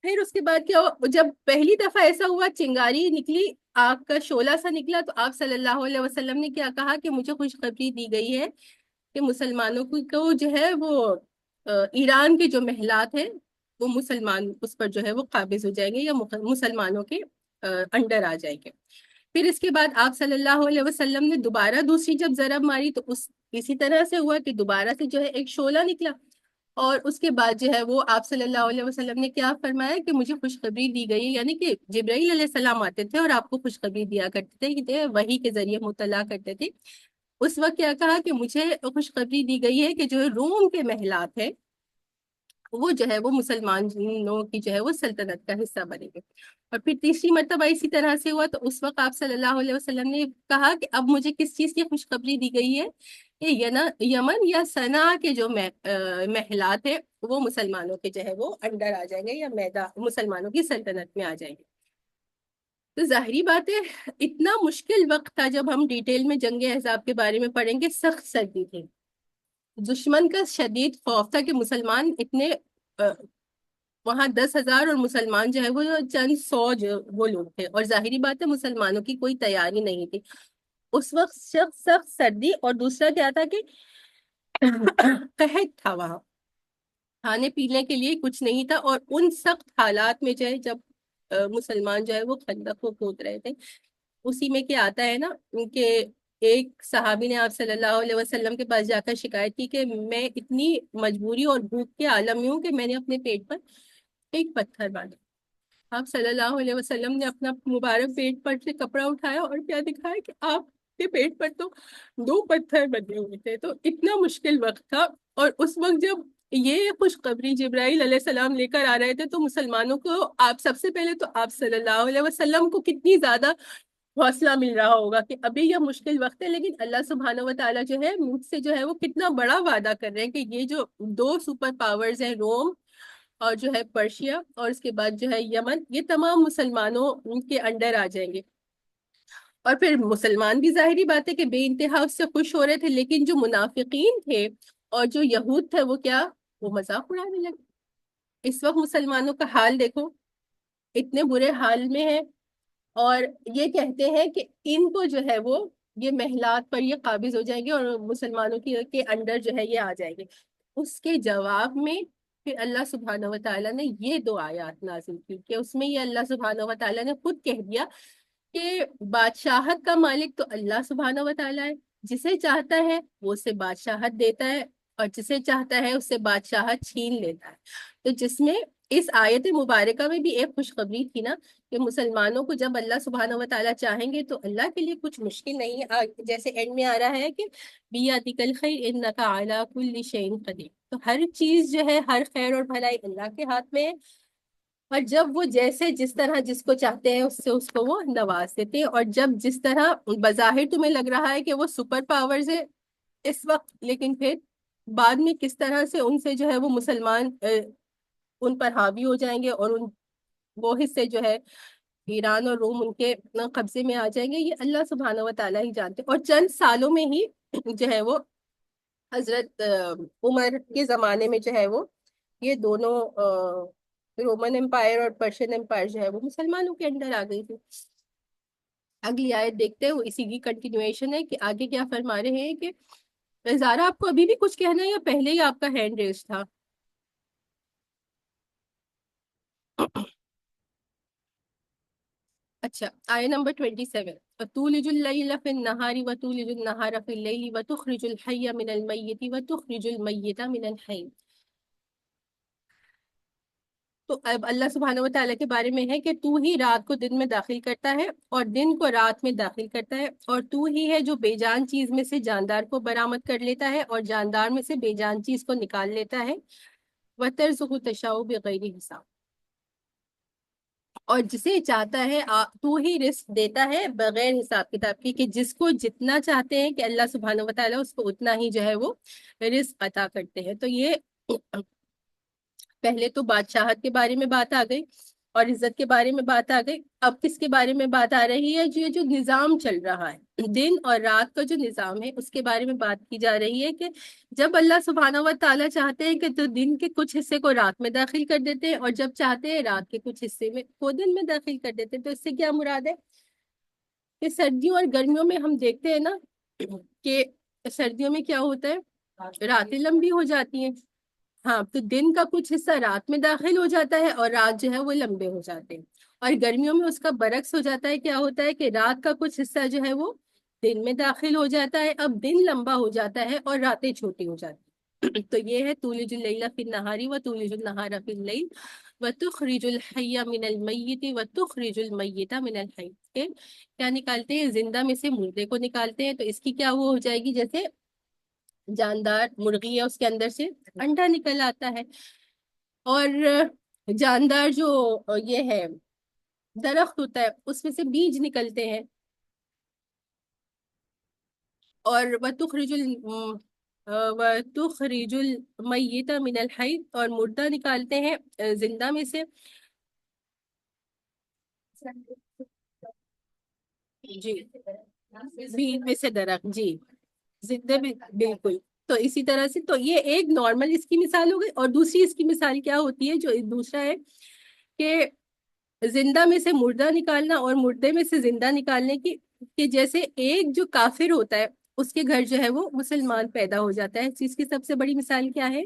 پھر اس کے بعد کیا ہوا، جب پہلی دفعہ ایسا ہوا چنگاری نکلی، آگ کا شعلہ سا نکلا، تو آپ صلی اللہ علیہ وسلم نے کیا کہا کہ مجھے خوشخبری دی گئی ہے کہ مسلمانوں کو جو ہے وہ ایران کے جو محلات ہیں وہ مسلمان اس پر جو ہے وہ قابض ہو جائیں گے، یا مسلمانوں کے انڈر آ جائیں گے۔ پھر اس کے بعد آپ صلی اللہ علیہ وسلم نے دوبارہ دوسری جب ضرب ماری تو اسی طرح سے ہوا کہ دوبارہ سے جو ہے ایک شعلہ نکلا، اور اس کے بعد جو ہے وہ آپ صلی اللہ علیہ وسلم نے کیا فرمایا کہ مجھے خوشخبری دی گئی ہے، یعنی کہ جبرائیل علیہ السلام آتے تھے اور آپ کو خوشخبری دیا کرتے تھے، کہ وحی کے ذریعے مطلع کرتے تھے۔ اس وقت کیا کہا کہ مجھے خوشخبری دی گئی ہے کہ جو روم کے محلات ہیں وہ جو ہے وہ مسلمانوں کی جو ہے وہ سلطنت کا حصہ بنے گے۔ اور پھر تیسری مرتبہ اسی طرح سے ہوا، تو اس وقت آپ صلی اللہ علیہ وسلم نے کہا کہ اب مجھے کس چیز کی خوشخبری دی گئی ہے کہ یمن یا صنع کے جو محلات ہیں وہ مسلمانوں کے جو ہے وہ انڈر آ جائیں گے، یا مسلمانوں کی سلطنت میں آ جائیں گے۔ تو ظاہری بات ہے اتنا مشکل وقت تھا، جب ہم ڈیٹیل میں جنگ احزاب کے بارے میں پڑھیں گے، سخت سردی تھی، دشمن کا شدید خوف تھا کہ مسلمان اتنے وہاں 10,000 اور مسلمان جو ہے وہ چند 100 وہ لوگ تھے، اور ظاہری بات ہے مسلمانوں کی کوئی تیاری نہیں تھی اس وقت، سخت سردی، اور دوسرا کیا تھا کہ قحط تھا وہاں، کھانے پینے کے لیے کچھ نہیں تھا، اور ان سخت حالات میں جو ہے جب مسلمان جو ہے وہ خندق کو کھود رہے تھے، اسی میں کیا آتا ہے نا کہ ایک صحابی نے آپ صلی اللہ علیہ وسلم کے پاس جا کر شکایت کی کہ میں اتنی مجبوری اور بھوک کے عالم میں ہوں کہ میں نے اپنے پیٹ پر ایک پتھر باندھا۔ آپ صلی اللہ علیہ وسلم نے اپنا مبارک پیٹ پر سے کپڑا اٹھایا اور کیا دکھایا کہ آپ کے پیٹ پر تو 2 پتھر بندھے ہوئے تھے۔ تو اتنا مشکل وقت تھا، اور اس وقت جب یہ خوشخبری جبرائیل علیہ السلام لے کر آ رہے تھے تو مسلمانوں کو آپ سب سے پہلے تو آپ صلی اللہ علیہ وسلم کو کتنی زیادہ حوصلہ مل رہا ہوگا کہ ابھی یہ مشکل وقت ہے، لیکن اللہ سبحانہ و تعالیٰ جو ہے مجھ سے جو ہے وہ کتنا بڑا وعدہ کر رہے ہیں کہ یہ جو 2 سپر پاورز ہیں، روم اور جو ہے پرشیا، اور اس کے بعد جو ہے یمن، یہ تمام مسلمانوں کے انڈر آ جائیں گے۔ اور پھر مسلمان بھی ظاہری بات ہے کہ بے انتہا اس سے خوش ہو رہے تھے، لیکن جو منافقین تھے اور جو یہود تھے وہ مذاق اڑانے لگے۔ اس وقت مسلمانوں کا حال دیکھو، اتنے برے حال میں ہے، اور یہ کہتے ہیں کہ ان کو جو ہے وہ یہ محلات پر یہ قابض ہو جائیں گے اور مسلمانوں کے انڈر جو ہے یہ آ جائیں گے۔ اس کے جواب میں پھر اللہ سبحانہ و تعالیٰ نے یہ 2 آیات نازل کی کہ اس میں یہ اللہ سبحانہ و تعالیٰ نے خود کہہ دیا کہ بادشاہت کا مالک تو اللہ سبحانہ و تعالیٰ ہے، جسے چاہتا ہے وہ اسے بادشاہت دیتا ہے، اور جسے چاہتا ہے اس سے بادشاہت چھین لیتا ہے۔ تو جس میں اس آیت مبارکہ میں بھی ایک خوشخبری تھی نا کہ مسلمانوں کو جب اللہ سبحانہ و تعالیٰ چاہیں گے تو اللہ کے لیے کچھ مشکل نہیں ہے، جیسے اینڈ میں آ رہا ہے کہ بیاتک الخیر انک علی کل شیء قدیر، تو ہر چیز جو ہے، ہر خیر اور بھلائی اللہ کے ہاتھ میں ہے، اور جب وہ جس طرح جس کو چاہتے ہیں اس کو وہ نواز دیتے ہیں، اور جب جس طرح بظاہر تمہیں لگ رہا ہے کہ وہ سپر پاورز ہے اس وقت، لیکن پھر بعد میں کس طرح سے ان سے جو ہے وہ مسلمان ان پر حاوی ہو جائیں گے، اور وہ حصے جو ہے ایران اور روم ان کے قبضے میں آ جائیں گے، یہ اللہ سبحانہ و تعالیٰ ہی جانتے ہیں۔ اور چند سالوں میں ہی جو ہے وہ حضرت عمر کے زمانے میں جو ہے وہ یہ دونوں رومن امپائر اور پرشین امپائر جو ہے وہ مسلمانوں کے انڈر آ گئی تھی۔ اگلی آیت دیکھتے ہیں، وہ اسی کی کنٹینویشن ہے کہ آگے کیا فرما رہے ہیں کہ زارا آپ کو ابھی بھی کچھ کہنا ہے یا پہلے ہی آپ کا ہینڈ ریز تھا؟ اچھا آیہ نمبر 27 وَتُولِجُ اللَّيْلَ فِي النَّهَارِ وَتُولِجُ النَّهَارَ فِي اللَّيْلِ وَتُخْرِجُ الْحَيَّ مِنَ الْمَيِّتِ وَتُخْرِجُ الْمَيِّتَ مِنَ الْحَيِّ. تو اب اللہ سبحانہ و تعالیٰ کے بارے میں ہے کہ تو ہی رات کو دن میں داخل کرتا ہے اور دن کو رات میں داخل کرتا ہے، اور تو ہی ہے جو بے جان چیز میں سے جاندار کو برآمد کر لیتا ہے اور جاندار میں سے بے جان چیز کو نکال لیتا ہے. وَتَرْزُقُ تَشَاءُ بِغَيْرِ حساب، اور جسے چاہتا ہے تو ہی رزق دیتا ہے بغیر حساب کتاب کی، کہ جس کو جتنا چاہتے ہیں کہ اللہ سبحانہ و تعالیٰ اس کو اتنا ہی جو ہے وہ رزق عطا کرتے ہیں. تو یہ پہلے تو بادشاہت کے بارے میں بات آ گئی اور عزت کے بارے میں بات آ گئی. اب کس کے بارے میں بات آ رہی ہے؟ جو نظام چل رہا ہے دن اور رات کا جو نظام ہے اس کے بارے میں بات کی جا رہی ہے کہ جب اللہ سبحانہ و تعالیٰ چاہتے ہیں کہ تو دن کے کچھ حصے کو رات میں داخل کر دیتے ہیں، اور جب چاہتے ہیں رات کے کچھ حصے میں کو دن میں داخل کر دیتے ہیں. تو اس سے کیا مراد ہے کہ سردیوں اور گرمیوں میں ہم دیکھتے ہیں نا کہ سردیوں میں کیا ہوتا ہے، راتیں لمبی ہو جاتی ہیں. ہاں، تو دن کا کچھ حصہ رات میں داخل ہو جاتا ہے اور رات جو ہے وہ لمبے ہو جاتے ہیں. اور گرمیوں میں اس کا برعکس ہو جاتا ہے، کیا ہوتا ہے کہ رات کا کچھ حصہ جو ہے وہ دن میں داخل ہو جاتا ہے، اب دن لمبا ہو جاتا ہے اور راتیں چھوٹی ہو جاتی ہیں. تو یہ ہے تولج اللیل فی النہار وتولج النہار فی اللیل وتخرج الحی من المیت وتخرج المیت من الحی. کیا نکالتے ہیں؟ زندہ میں سے مردے کو نکالتے ہیں. تو اس کی کیا وہ ہو جائے گی، جیسے جاندار مرغی ہے اس کے اندر سے انڈا نکل آتا ہے، اور جاندار جو یہ ہے درخت ہوتا ہے اس میں سے بیج نکلتے ہیں. اور وَتُخْرِجُ الْمَيِّتَ مِنَ الْحَيِّ، اور مردہ نکالتے ہیں زندہ میں سے. جی، بیج میں سے درخت، جی زندے میں، بالکل. تو اسی طرح سے تو یہ ایک نارمل اس کی مثال ہو گئی، اور دوسری اس کی مثال کیا ہوتی ہے، جو دوسرا ہے کہ زندہ میں سے مردہ نکالنا اور مردے میں سے زندہ نکالنے کی، کہ جیسے ایک جو کافر ہوتا ہے اس کے گھر جو ہے وہ مسلمان پیدا ہو جاتا ہے. اس چیز کی سب سے بڑی مثال کیا ہے؟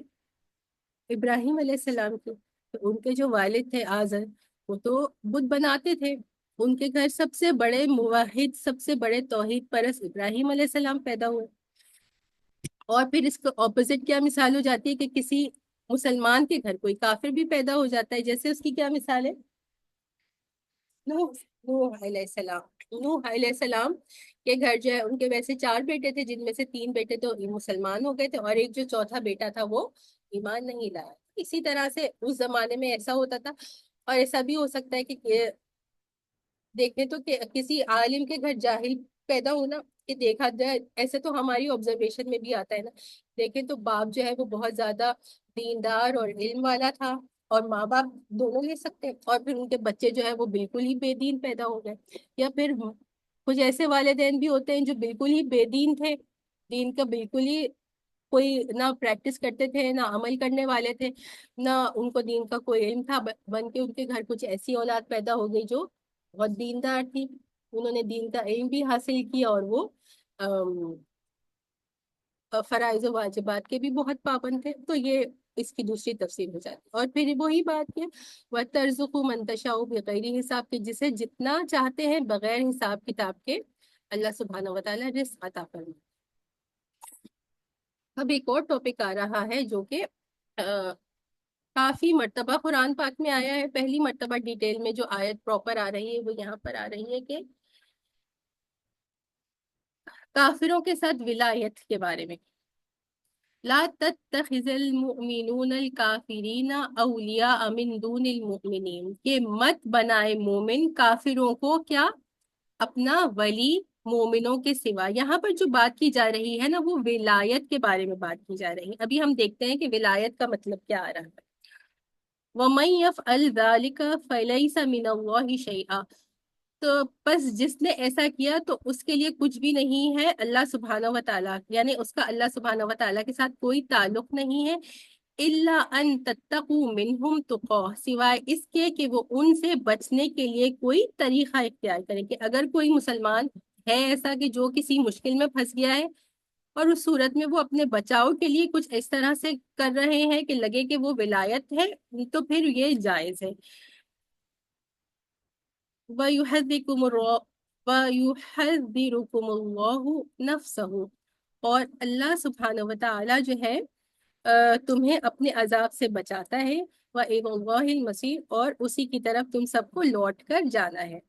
ابراہیم علیہ السلام کی. تو ان کے جو والد تھے آزر، وہ تو بت بناتے تھے، ان کے گھر سب سے بڑے موحد، سب سے بڑے توحید پرست ابراہیم علیہ السلام پیدا ہوئے. اور پھر اس کو اپوزٹ کیا مثال ہو جاتی ہے کہ کسی مسلمان کے گھر کوئی کافر بھی پیدا ہو جاتا ہے. جیسے اس کی کیا مثال ہے؟ نوح علیہ السلام. نوح علیہ السلام کے گھر جو ہے ان کے ویسے 4 بیٹے تھے، جن میں سے 3 بیٹے تو مسلمان ہو گئے تھے، اور ایک جو چوتھا بیٹا تھا وہ ایمان نہیں لایا. اسی طرح سے اس زمانے میں ایسا ہوتا تھا. اور ایسا بھی ہو سکتا ہے کہ دیکھیں تو کہ کسی عالم کے گھر جاہل پیدا ہونا، کہ دیکھا جائے ایسے تو ہماری آبزرویشن میں بھی آتا ہے نا، دیکھیں تو باپ جو ہے وہ بہت زیادہ دیندار اور علم والا تھا، اور ماں باپ دونوں لے سکتے ہیں، اور پھر ان کے بچے جو ہے وہ بالکل ہی بے دین پیدا ہو گئے. یا پھر کچھ ایسے والدین بھی ہوتے ہیں جو بالکل ہی بے دین تھے، دین کا بالکل ہی کوئی نہ پریکٹس کرتے تھے، نہ عمل کرنے والے تھے، نہ ان کو دین کا کوئی علم تھا، بن کے ان کے گھر کچھ ایسی اولاد پیدا ہو گئی جو بہت دیندار تھی، انہوں نے دین کا علم بھی حاصل کیا، اور وہ فرائض و واجبات کے بھی بہت پابند تھے. تو یہ اس کی دوسری تفسیر ہو جاتی. اور پھر وہی بات ہے وَتَرْزُقُ مَن تَشَاءُ بِغَيْرِ حساب، کے جسے جتنا چاہتے ہیں بغیر حساب کتاب کے اللہ سبحانہ و تعالیٰ رزق عطا فرماتے. اب ایک اور ٹاپک آ رہا ہے جو کہ کافی مرتبہ قرآن پاک میں آیا ہے. پہلی مرتبہ ڈیٹیل میں جو آیت پراپر آ رہی ہے وہ یہاں پر آ رہی ہے کہ کافروں کے ساتھ ولایت کے بارے میں. لا تتخذ المؤمنون الکافرین اولیاء من دون المؤمنین، کہ مت بنائے مومن کافروں کو کیا اپنا ولی مومنوں کے سوا. یہاں پر جو بات کی جا رہی ہے نا وہ ولایت کے بارے میں بات کی جا رہی ہے. ابھی ہم دیکھتے ہیں کہ ولایت کا مطلب کیا آ رہا ہے. وَمَن يَفْعَلْ ذَلِكَ فَلَيْسَ مِنَ اللَّهِ شَيْئًا، تو بس جس نے ایسا کیا تو اس کے لیے کچھ بھی نہیں ہے اللہ سبحانہ و تعالیٰ، یعنی اس کا اللہ سبحانہ و تعالیٰ کے ساتھ کوئی تعلق نہیں ہے. الا ان تتقوا منہم تقا، سوائے اس کے کہ وہ ان سے بچنے کے لیے کوئی طریقہ اختیار کرے. کہ اگر کوئی مسلمان ہے ایسا کہ جو کسی مشکل میں پھنس گیا ہے اور اس صورت میں وہ اپنے بچاؤ کے لیے کچھ اس طرح سے کر رہے ہیں کہ لگے کہ وہ ولایت ہے، تو پھر یہ جائز ہے. وَيُحَذِّرُكُمُ اللَّهُ نَفْسَهُ، اور اللہ سبحانہ و تعالی جو ہے تمہیں اپنے عذاب سے بچاتا ہے، وَإِلَى اللَّهِ الْمَصِيرُ، اور اسی کی طرف تم سب کو لوٹ کر جانا ہے۔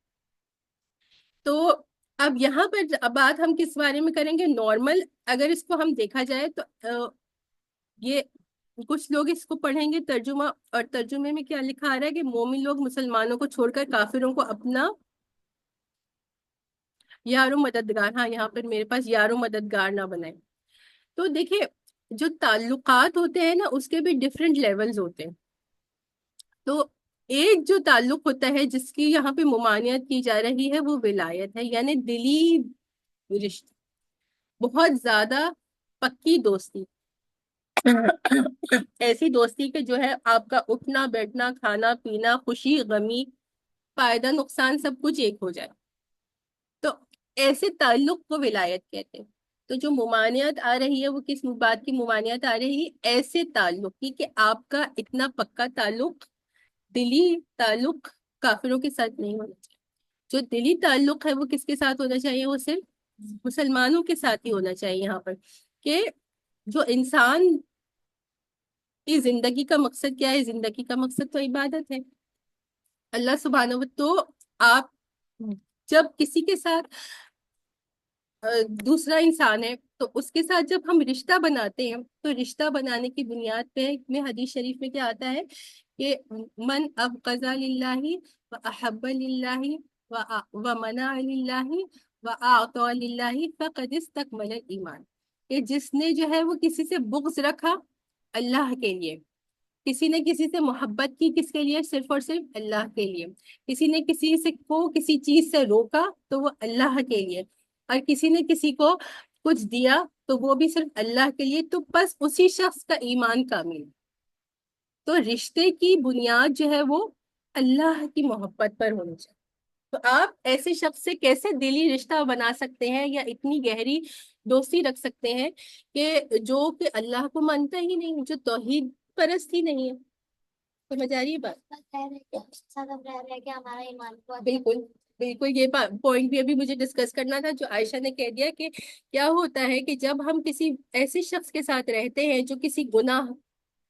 تو اب یہاں پر بات ہم کس بارے میں کریں گے؟ نارمل اگر اس کو ہم دیکھا جائے تو یہ کچھ لوگ اس کو پڑھیں گے ترجمہ، اور ترجمے میں کیا لکھا آ رہا ہے کہ مومن لوگ مسلمانوں کو چھوڑ کر کافروں کو اپنا یار و مددگار، ہاں یہاں پر میرے پاس یار و مددگار نہ بنائے۔ تو دیکھیں جو تعلقات ہوتے ہیں نا اس کے بھی ڈفرینٹ لیولز ہوتے ہیں۔ تو ایک جو تعلق ہوتا ہے جس کی یہاں پہ ممانعت کی جا رہی ہے وہ ولایت ہے، یعنی دلی رشتے، بہت زیادہ پکی دوستی، ایسی دوستی کہ جو ہے آپ کا اٹھنا بیٹھنا کھانا پینا خوشی غمی فائدہ نقصان سب کچھ ایک ہو جائے، تو ایسے تعلق کو ولایت کہتے ہیں۔ تو جو ممانعت آ رہی ہے وہ کس بات کی ممانعت آ رہی ہے؟ ایسے تعلق کی کہ آپ کا اتنا پکا تعلق، دلی تعلق کافروں کے ساتھ نہیں ہونا چاہیے۔ جو دلی تعلق ہے وہ کس کے ساتھ ہونا چاہیے؟ وہ صرف مسلمانوں کے ساتھ ہی ہونا چاہیے۔ یہاں پر کہ جو انسان کی زندگی کا مقصد کیا ہے؟ زندگی کا مقصد تو عبادت ہے اللہ سبحانہ و، تو آپ جب کسی کے ساتھ دوسرا انسان ہے تو اس کے ساتھ جب ہم رشتہ بناتے ہیں تو رشتہ بنانے کی بنیاد پہ میں حدیث شریف میں کیا آتا ہے کہ من ابغض للہ واحب للہ ومنع للہ واعطى للہ فقد استکمل الایمان، کہ جس نے جو ہے وہ کسی سے بغض رکھا اللہ کے لیے، کسی نے کسی سے محبت کی کس کے لیے؟ صرف اور صرف اللہ کے لیے، کسی نے کسی سے کو کسی چیز سے روکا تو وہ اللہ کے لیے، اور کسی نے کسی کو کچھ دیا تو وہ بھی صرف اللہ کے لیے، تو بس اسی شخص کا ایمان کامل۔ تو رشتے کی بنیاد جو ہے وہ اللہ کی محبت پر ہونی چاہیے۔ تو آپ ایسے شخص سے کیسے دلی رشتہ بنا سکتے ہیں یا اتنی گہری دوستی رکھ سکتے ہیں کہ جو کہ اللہ کو مانتا ہی نہیں، جو توحید پرست ہی نہیں ہے؟ سمجھ آ رہی ہے بات؟ بالکل بالکل، یہ پوائنٹ بھی ابھی مجھے ڈسکس کرنا تھا جو عائشہ نے کہہ دیا کہ کیا ہوتا ہے کہ جب ہم کسی ایسے شخص کے ساتھ رہتے ہیں جو کسی گناہ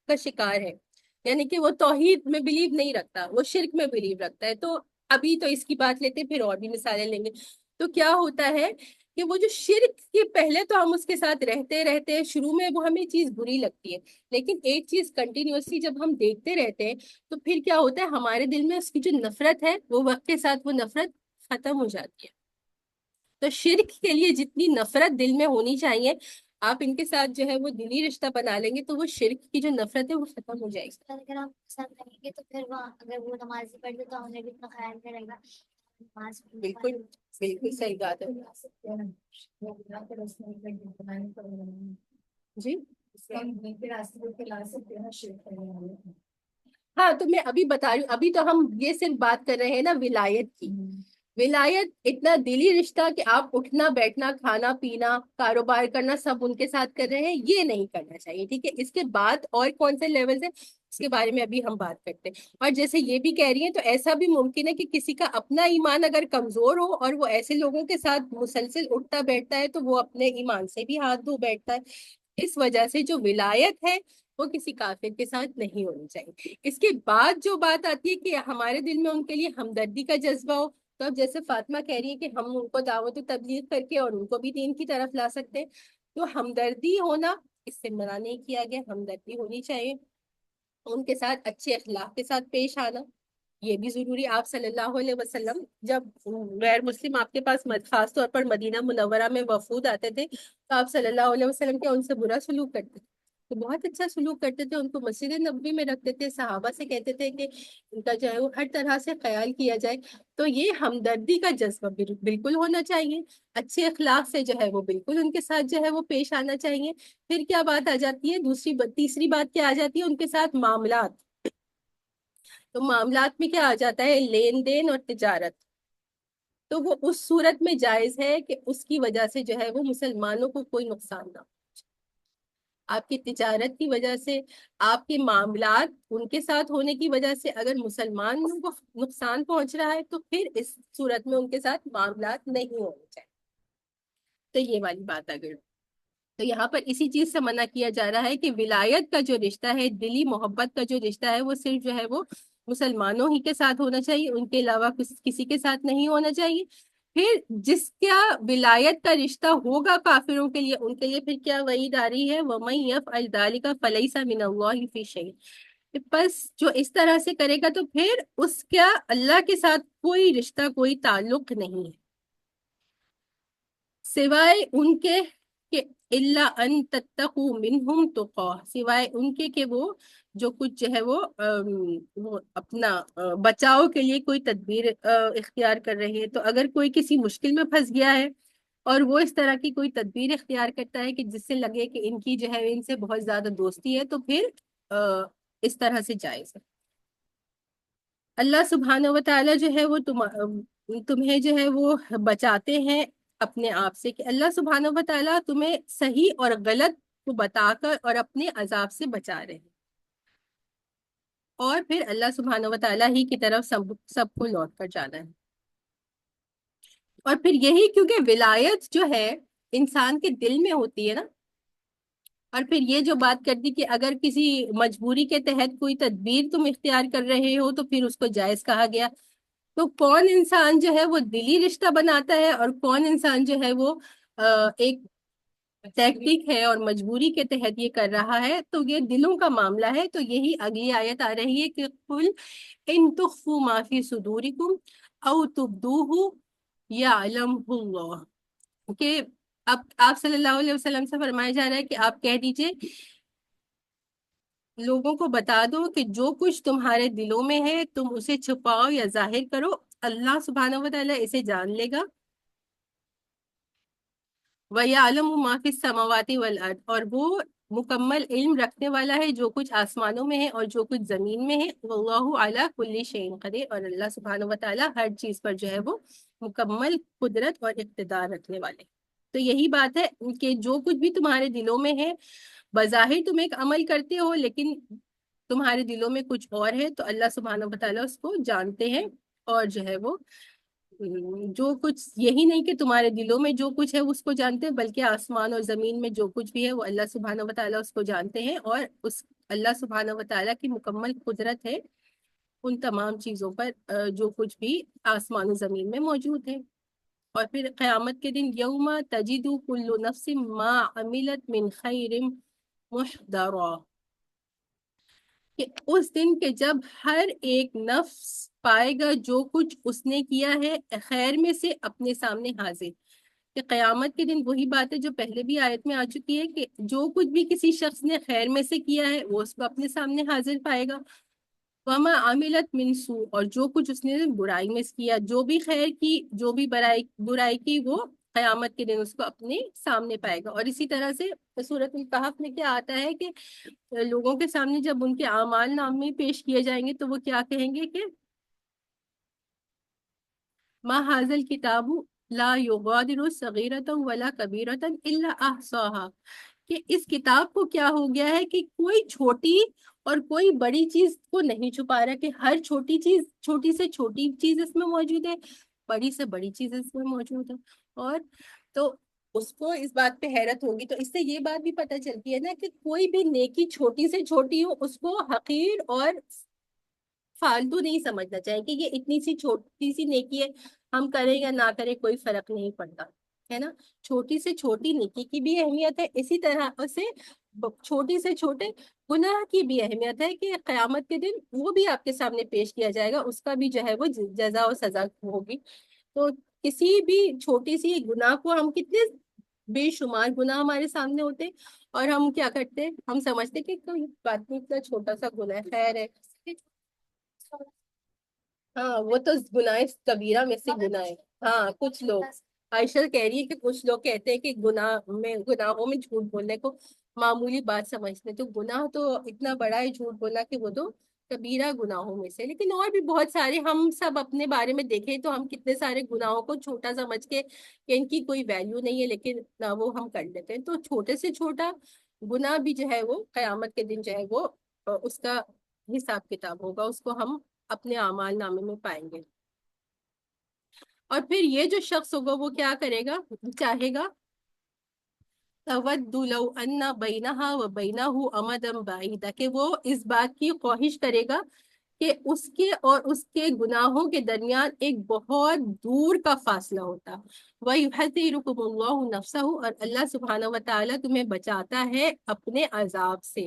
کا شکار ہے، یعنی کہ وہ توحید میں بلیو نہیں رکھتا، وہ شرک میں بلیو رکھتا ہے، تو ابھی تو اس کی بات لیتے پھر اور بھی مثالیں لیں گے۔ تو کیا ہوتا ہے کہ وہ جو شرک کے پہلے تو ہم اس کے ساتھ رہتے رہتے شروع میں وہ ہمیں چیز بری لگتی ہے، لیکن ایک چیز کنٹینیوسلی جب ہم دیکھتے رہتے ہیں تو پھر کیا ہوتا ہے ہمارے دل میں اس کی جو نفرت ہے وہ وقت کے ساتھ وہ نفرت ختم ہو جاتی ہے۔ تو شرک کے لیے جتنی نفرت دل میں ہونی چاہیے، آپ ان کے ساتھ جو ہے وہ دلی رشتہ بنا لیں گے تو وہ شرک کی جو نفرت ہے وہ ختم ہو جائے گی۔ اگر ہم پسند کریں گے تو پھر وہ اگر وہ نماز پڑھ لے تو ہمیں بھی اتنا خیال کرے گا۔ بالکل بالکل صحیح بات ہے جی۔ ہاں تو میں ابھی بتا رہی ہوں، ابھی تو ہم یہ صرف بات کر رہے ہیں نا ولایت کی۔ ولایت اتنا دلی رشتہ کہ آپ اٹھنا بیٹھنا کھانا پینا کاروبار کرنا سب ان کے ساتھ کر رہے ہیں، یہ نہیں کرنا چاہیے، ٹھیک ہے؟ اس کے بعد اور کون سے لیولز ہیں اس کے بارے میں ابھی ہم بات کرتے ہیں۔ اور جیسے یہ بھی کہہ رہی ہیں تو ایسا بھی ممکن ہے کہ کسی کا اپنا ایمان اگر کمزور ہو اور وہ ایسے لوگوں کے ساتھ مسلسل اٹھتا بیٹھتا ہے تو وہ اپنے ایمان سے بھی ہاتھ دھو بیٹھتا ہے۔ اس وجہ سے جو ولایت ہے وہ کسی کافر کے ساتھ نہیں ہونی چاہیے۔ اس کے بعد جو بات آتی ہے کہ ہمارے دل میں ان کے لیے ہمدردی کا جذبہ ہو، تو اب جیسے فاطمہ کہہ رہی ہے کہ ہم ان کو دعوت و تبلیغ کر کے اور ان کو بھی دین کی طرف لا سکتے ہیں، تو ہمدردی ہونا اس سے منع نہیں کیا گیا، ہمدردی ہونی چاہیے، ان کے ساتھ اچھے اخلاق کے ساتھ پیش آنا یہ بھی ضروری۔ آپ صلی اللہ علیہ وسلم جب غیر مسلم آپ کے پاس خاص طور پر مدینہ منورہ میں وفود آتے تھے تو آپ صلی اللہ علیہ وسلم کے ان سے برا سلوک کرتے تھے؟ تو بہت اچھا سلوک کرتے تھے، ان کو مسجد نبوی میں رکھتے تھے، صحابہ سے کہتے تھے کہ ان کا جو ہے وہ ہر طرح سے خیال کیا جائے۔ تو یہ ہمدردی کا جذبہ بالکل ہونا چاہیے، اچھے اخلاق سے جو ہے وہ بالکل ان کے ساتھ جو ہے وہ پیش آنا چاہیے۔ پھر کیا بات آ جاتی ہے تیسری بات کیا آ جاتی ہے ان کے ساتھ؟ معاملات۔ تو معاملات میں کیا آ جاتا ہے؟ لین دین اور تجارت۔ تو وہ اس صورت میں جائز ہے کہ اس کی وجہ سے جو ہے وہ مسلمانوں کو کوئی نقصان نہ ہو۔ آپ کی تجارت کی وجہ سے، آپ کے معاملات ان کے ساتھ ہونے کی وجہ سے اگر مسلمانوں کو نقصان پہنچ رہا ہے تو پھر اس صورت میں ان کے ساتھ معاملات نہیں ہونے چاہیے. تو یہ والی بات اگر تو یہاں پر اسی چیز سے منع کیا جا رہا ہے کہ ولایت کا جو رشتہ ہے، دلی محبت کا جو رشتہ ہے، وہ صرف جو ہے وہ مسلمانوں ہی کے ساتھ ہونا چاہیے، ان کے علاوہ کسی کے ساتھ نہیں ہونا چاہیے. پھر جس کا ولایت کا رشتہ ہوگا کافروں کے لیے، ان کے لیے پھر کیا وعید آ رہی ہے، وَمَن يَفْعَلْ ذَلِكَ فَلَيْسَ مِنَ اللَّهِ فِي شَيْءٍ. بس جو اس طرح سے کرے گا تو پھر اس کا اللہ کے ساتھ کوئی رشتہ، کوئی تعلق نہیں ہے، سوائے ان کے کہ اللہ ان تتقوا منہم تقا، سوائے ان کے کہ وہ جو کچھ جو ہے وہ اپنا بچاؤ کے لیے کوئی تدبیر اختیار کر رہے ہیں. تو اگر کوئی کسی مشکل میں پھنس گیا ہے اور وہ اس طرح کی کوئی تدبیر اختیار کرتا ہے کہ جس سے لگے کہ ان کی جو ہے ان سے بہت زیادہ دوستی ہے، تو پھر اس طرح سے جائز ہے. اللہ سبحانہ و تعالیٰ جو ہے وہ تمہیں جو ہے وہ بچاتے ہیں اپنے آپ سے، کہ اللہ سبحانہ و تعالیٰ تمہیں صحیح اور غلط کو بتا کر اور اپنے عذاب سے بچا رہے ہیں، اور پھر اللہ سبحانہ و تعالیٰ ہی کی طرف سب کو لوٹ کر جانا ہے. اور پھر یہی کیونکہ ولایت جو ہے انسان کے دل میں ہوتی ہے نا. اور پھر یہ جو بات کرتی کہ اگر کسی مجبوری کے تحت کوئی تدبیر تم اختیار کر رہے ہو تو پھر اس کو جائز کہا گیا. تو کون انسان جو ہے وہ دلی رشتہ بناتا ہے اور کون انسان جو ہے وہ ایک ٹیکٹک ہے اور مجبوری کے تحت یہ کر رہا ہے، تو یہ دلوں کا معاملہ ہے. تو یہی اگلی آیت آ رہی ہے کہ قل ان تخفوا ما فی صدورکم او تبدوہ یعلمہ اللہ، کہ اب آپ صلی اللہ علیہ وسلم سے فرمایا جا رہا ہے کہ آپ کہہ دیجئے، لوگوں کو بتا دو کہ جو کچھ تمہارے دلوں میں ہے تم اسے چھپاؤ یا ظاہر کرو، اللہ سبحانہ و تعالیٰ اسے جان لے گا. وَيَعْلَمُ مَا فِي السَّمَاوَاتِ وَالْأَرْضِ، اور وہ مکمل علم رکھنے والا ہے جو کچھ آسمانوں میں ہے اور جو کچھ زمین میں ہے. وَاللَّهُ عَلَى كُلِّ شَيْءٍ قَدِيرٌ، اور اللہ سبحانہ و تعالیٰ ہر چیز پر جو ہے وہ مکمل قدرت اور اقتدار رکھنے والے. تو یہی بات ہے کہ جو کچھ بھی تمہارے دلوں میں ہے، بظاہر تم ایک عمل کرتے ہو لیکن تمہارے دلوں میں کچھ اور ہے، تو اللہ سبحانہ و تعالیٰ اس کو جانتے ہیں. اور جو ہے وہ جو کچھ، یہی نہیں کہ تمہارے دلوں میں جو کچھ ہے اس کو جانتے ہیں، بلکہ آسمان اور زمین میں جو کچھ بھی ہے وہ اللہ سبحانہ و تعالیٰ اس کو جانتے ہیں. اور اس اللہ سبحانہ و تعالیٰ کی مکمل قدرت ہے ان تمام چیزوں پر جو کچھ بھی آسمان و زمین میں موجود ہے. اور پھر قیامت کے دن یوم تجد کل نفس ما عملت من خیر محضرا، کہ اس دن کے جب ہر ایک نفس پائے گا جو کچھ اس نے کیا ہے خیر میں سے اپنے سامنے حاضر. کہ قیامت کے دن وہی بات ہے جو پہلے بھی آیت میں آ چکی ہے کہ جو کچھ بھی کسی شخص نے خیر میں سے کیا ہے وہ اس کو اپنے سامنے حاضر پائے گا. وما عملت من سوء، اور جو کچھ اس نے برائی میں سے کیا، جو بھی خیر کی جو بھی برائی کی، وہ قیامت کے دن اس کو اپنے سامنے پائے گا. اور اسی طرح سے سورۃ الکہف میں کیا آتا ہے کہ لوگوں کے سامنے جب ان کے اعمال نامے پیش کیے جائیں گے تو وہ کیا کہیں گے کہ ما ھذا الکتاب لا یغادر صغیرۃ ولا کبیرۃ الا احصاها، کہ اس کتاب کو کیا ہو گیا ہے کہ کوئی چھوٹی اور کوئی بڑی چیز کو نہیں چھپا رہا، کہ ہر چھوٹی چیز، چھوٹی سے چھوٹی چیز اس میں موجود ہے، بڑی سے بڑی چیز اس میں موجود ہے. اور تو اس کو اس بات پہ حیرت ہوگی. تو اس سے یہ بات بھی پتہ چلتی ہے نا کہ کوئی بھی نیکی چھوٹی سے چھوٹی ہو اس کو حقیر اور فالتو نہیں سمجھنا چاہیے کہ یہ اتنی سی چھوٹی سی نیکی ہے، ہم کریں یا نہ کریں کوئی فرق نہیں پڑتا ہے نا. چھوٹی سے چھوٹی نیکی کی بھی اہمیت ہے، اسی طرح سے چھوٹی سے چھوٹے گناہ کی بھی اہمیت ہے کہ قیامت کے دن وہ بھی آپ کے سامنے پیش کیا جائے گا، اس کا بھی جو ہے وہ جزا و سزا ہوگی. تو کسی بھی چھوٹی سی گناہ کو، ہم کتنے بے شمار گناہ ہمارے سامنے ہوتے اور ہم کیا کرتے، ہم سمجھتے کہ کوئی بات نہیں، اتنا چھوٹا سا گناہ ہے، خیر ہے. ہاں وہ تو گناہ کبیرہ میں سے گناہ ہے. ہاں کچھ لوگ، عائشہ کہہ رہی ہے کہ کچھ لوگ کہتے ہیں کہ گناہوں میں جھوٹ بولنے کو معمولی بات سمجھتے، تو گناہ تو اتنا بڑا ہے جھوٹ بولنا کہ وہ تو کبیرہ گناہوں میں سے. لیکن اور بھی بہت سارے، ہم سب اپنے بارے میں دیکھیں تو ہم کتنے سارے گناہوں کو چھوٹا سمجھ کے کہ ان کی کوئی ویلیو نہیں ہے لیکن وہ ہم کر لیتے ہیں. تو چھوٹے سے چھوٹا گناہ بھی جو ہے وہ قیامت کے دن جو ہے وہ اس کا حساب کتاب ہوگا، اس کو ہم اپنے اعمال نامے میں پائیں گے۔ اور پھر یہ جو شخص ہوگا وہ کیا کرے گا، چاہے گا تود لو ان بینہا و بینہ امدا بعیدا، کہ وہ اس بات کی خواہش کرے گا کہ اس کے اور اس کے گناہوں کے درمیان ایک بہت دور کا فاصلہ ہوتا۔ وَيُحَذِّرُكُمُ اللَّهُ نَفْسَهُ، اور اللہ سبحانہ وتعالیٰ تمہیں بچاتا ہے اپنے عذاب سے۔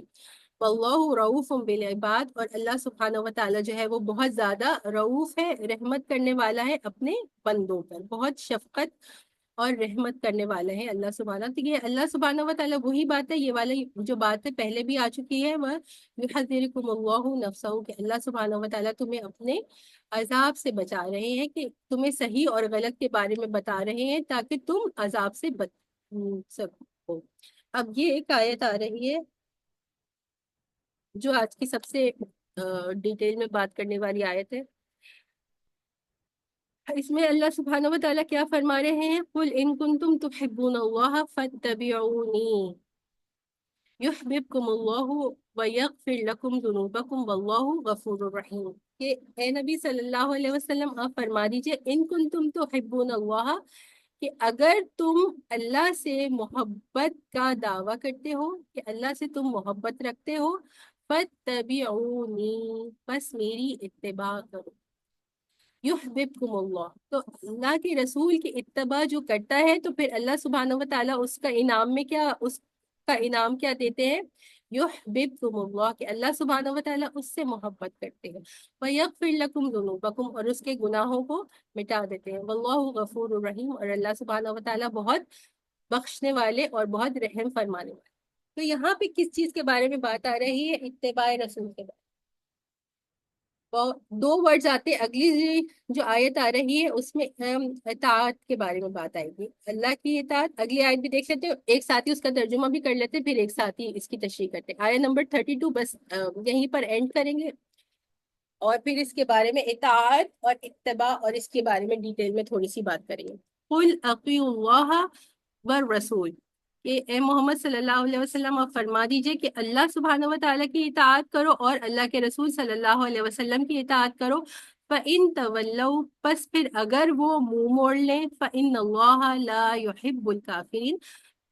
واللہ رؤوف بالعباد، اور اللہ سبحانہ وتعالیٰ جو ہے وہ بہت زیادہ رؤوف ہے، رحمت کرنے والا ہے اپنے بندوں پر، بہت شفقت اور رحمت کرنے والا ہے اللہ سبحانہ۔ تو یہ اللہ سبحانہ وتعالیٰ وہی بات ہے، یہ والی جو بات ہے پہلے بھی آ چکی ہے، وہ یحذرکم اللہ نفسہ، کہ اللہ سبحانہ وتعالیٰ تمہیں اپنے عذاب سے بچا رہے ہیں، کہ تمہیں صحیح اور غلط کے بارے میں بتا رہے ہیں تاکہ تم عذاب سے بچ سکو۔ اب یہ ایک آیت آ رہی ہے جو آج کی سب سے ڈیٹیل میں بات کرنے والی آیت ہے۔ اس میں اللہ سبحانہ وتعالیٰ کیا فرما رہے ہیں، قُلْ إِن كُنتُمْ تُحِبُّونَ اللَّهَ فَاتَّبِعُونِي يُحْبِبْكُمُ اللَّهُ وَيَغْفِرْ لَكُمْ ذُنُوبَكُمْ وَاللَّهُ غَفُورٌ رَحِيمٌ، کہ اے نبی صلی اللہ علیہ وسلم آپ فرما دیجئے ان کنتم تحبون اللہ، کہ اگر تم اللہ سے محبت کا دعویٰ کرتے ہو، کہ اللہ سے تم محبت رکھتے ہو، فَاتَّبِعُونِي، بس میری اتباع کرو۔ یحببکم اللہ، تو اللہ کے رسول کی اتباع جو کرتا ہے تو پھر اللہ سبحانہ وتعالیٰ اس کا انعام میں کیا، اس کا انعام کیا دیتے ہیں، یحببکم اللہ، کہ اللہ سبحانہ وتعالیٰ اس سے محبت کرتے ہیں، ویغفر لکم ذنوبکم، اور اس کے گناہوں کو مٹا دیتے ہیں، واللہ غفور الرحیم، اور اللہ سبحانہ وتعالیٰ بہت بخشنے والے اور بہت رحم فرمانے والے۔ تو یہاں پہ کس چیز کے بارے میں بات آ رہی ہے، اتباع رسول کے بارے میں۔ دو ورڈز آتے، اگلی جو آیت آ رہی ہے اس میں اطاعت کے بارے میں بات آئے گی، اللہ کی اطاعت۔ اگلی آیت بھی دیکھ لیتے ہیں، ایک ساتھ ہی اس کا ترجمہ بھی کر لیتے، پھر ایک ساتھ ہی اس کی تشریح کرتے ہیں۔ آیت نمبر 32 بس یہیں پر اینڈ کریں گے، اور پھر اس کے بارے میں اطاعت اور اتباع اور اس کے بارے میں ڈیٹیل میں تھوڑی سی بات کریں گے۔ قُلْ اطیعوا اللہ والرسول، کہ اے محمد صلی اللہ علیہ وسلم آپ فرما دیجئے کہ اللہ سبحانہ وتعالیٰ کی اطاعت کرو اور اللہ کے رسول صلی اللہ علیہ وسلم کی اطاعت کرو۔ فَإِن تَوَلَّوْا، پس پھر اگر وہ منہ موڑ لیں، فَإِنَّ اللَّهَ لَا يُحِبُّ الْكَافِرِينَ،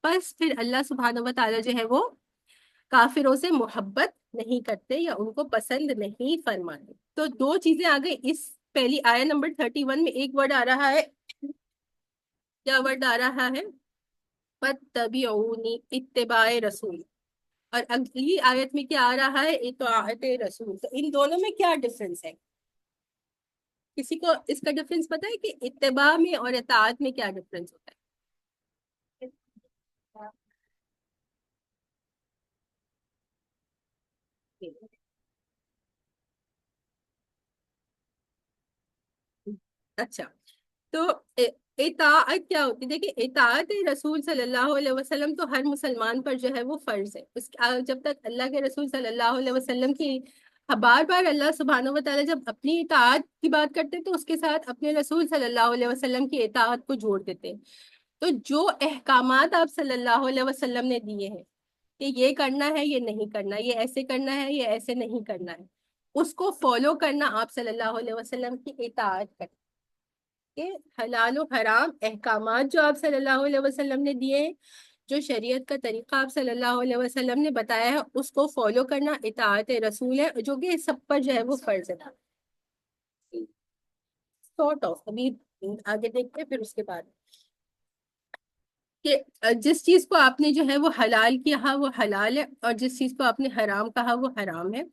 پس پھر اللہ سبحانہ وتعالیٰ جو ہے وہ کافروں سے محبت نہیں کرتے یا ان کو پسند نہیں فرماتے۔ تو دو چیزیں آ گئی اس پہلی آیت نمبر 31 میں، ایک ورڈ آ رہا ہے، کیا ورڈ آ رہا ہے، فَاتَّبِعُونِی، اتباع رسول، اور اگلی آیت میں کیا آ رہا ہے، اطاعت رسول۔ تو ان دونوں میں کیا ڈفرنس ہے، کسی کو اس کا ڈفرنس پتہ ہے کہ اتباع میں اور اطاعت میں کیا ڈفرنس ہوتا ہے؟ اچھا، تو اطاعت کیا ہوتی ہے، دیکھیں اطاعت رسول صلی اللہ علیہ وسلم تو ہر مسلمان پر جو ہے وہ فرض ہے، جب تک اللہ کے رسول صلی اللہ علیہ وسلم کی بار بار اللہ سبحانہ وتعالیٰ جب اپنی اطاعت کی بات کرتے تو اس کے ساتھ اپنے رسول صلی اللہ علیہ وسلم کی اطاعت کو جوڑ دیتے۔ تو جو احکامات آپ صلی اللہ علیہ وسلم نے دیے ہیں کہ یہ کرنا ہے، یہ نہیں کرنا، یہ ایسے کرنا ہے، یہ ایسے نہیں کرنا ہے، اس کو فالو کرنا آپ صلی اللہ علیہ وسلم کی اطاعت کرنا، کہ حلال و حرام احکامات جو آپ صلی اللہ علیہ وسلم نے دیے ہیں، جو شریعت کا طریقہ آپ صلی اللہ علیہ وسلم نے بتایا ہے، اس کو فالو کرنا اطاعت رسول ہے، جو کہ سب پر جو ہے وہ فرض ہے۔ سارٹ آف ابھی آگے دیکھتے ہیں پھر اس کے بعد کہ جس چیز کو آپ نے جو ہے وہ حلال کیا وہ حلال ہے، اور جس چیز کو آپ نے حرام کہا وہ حرام ہے۔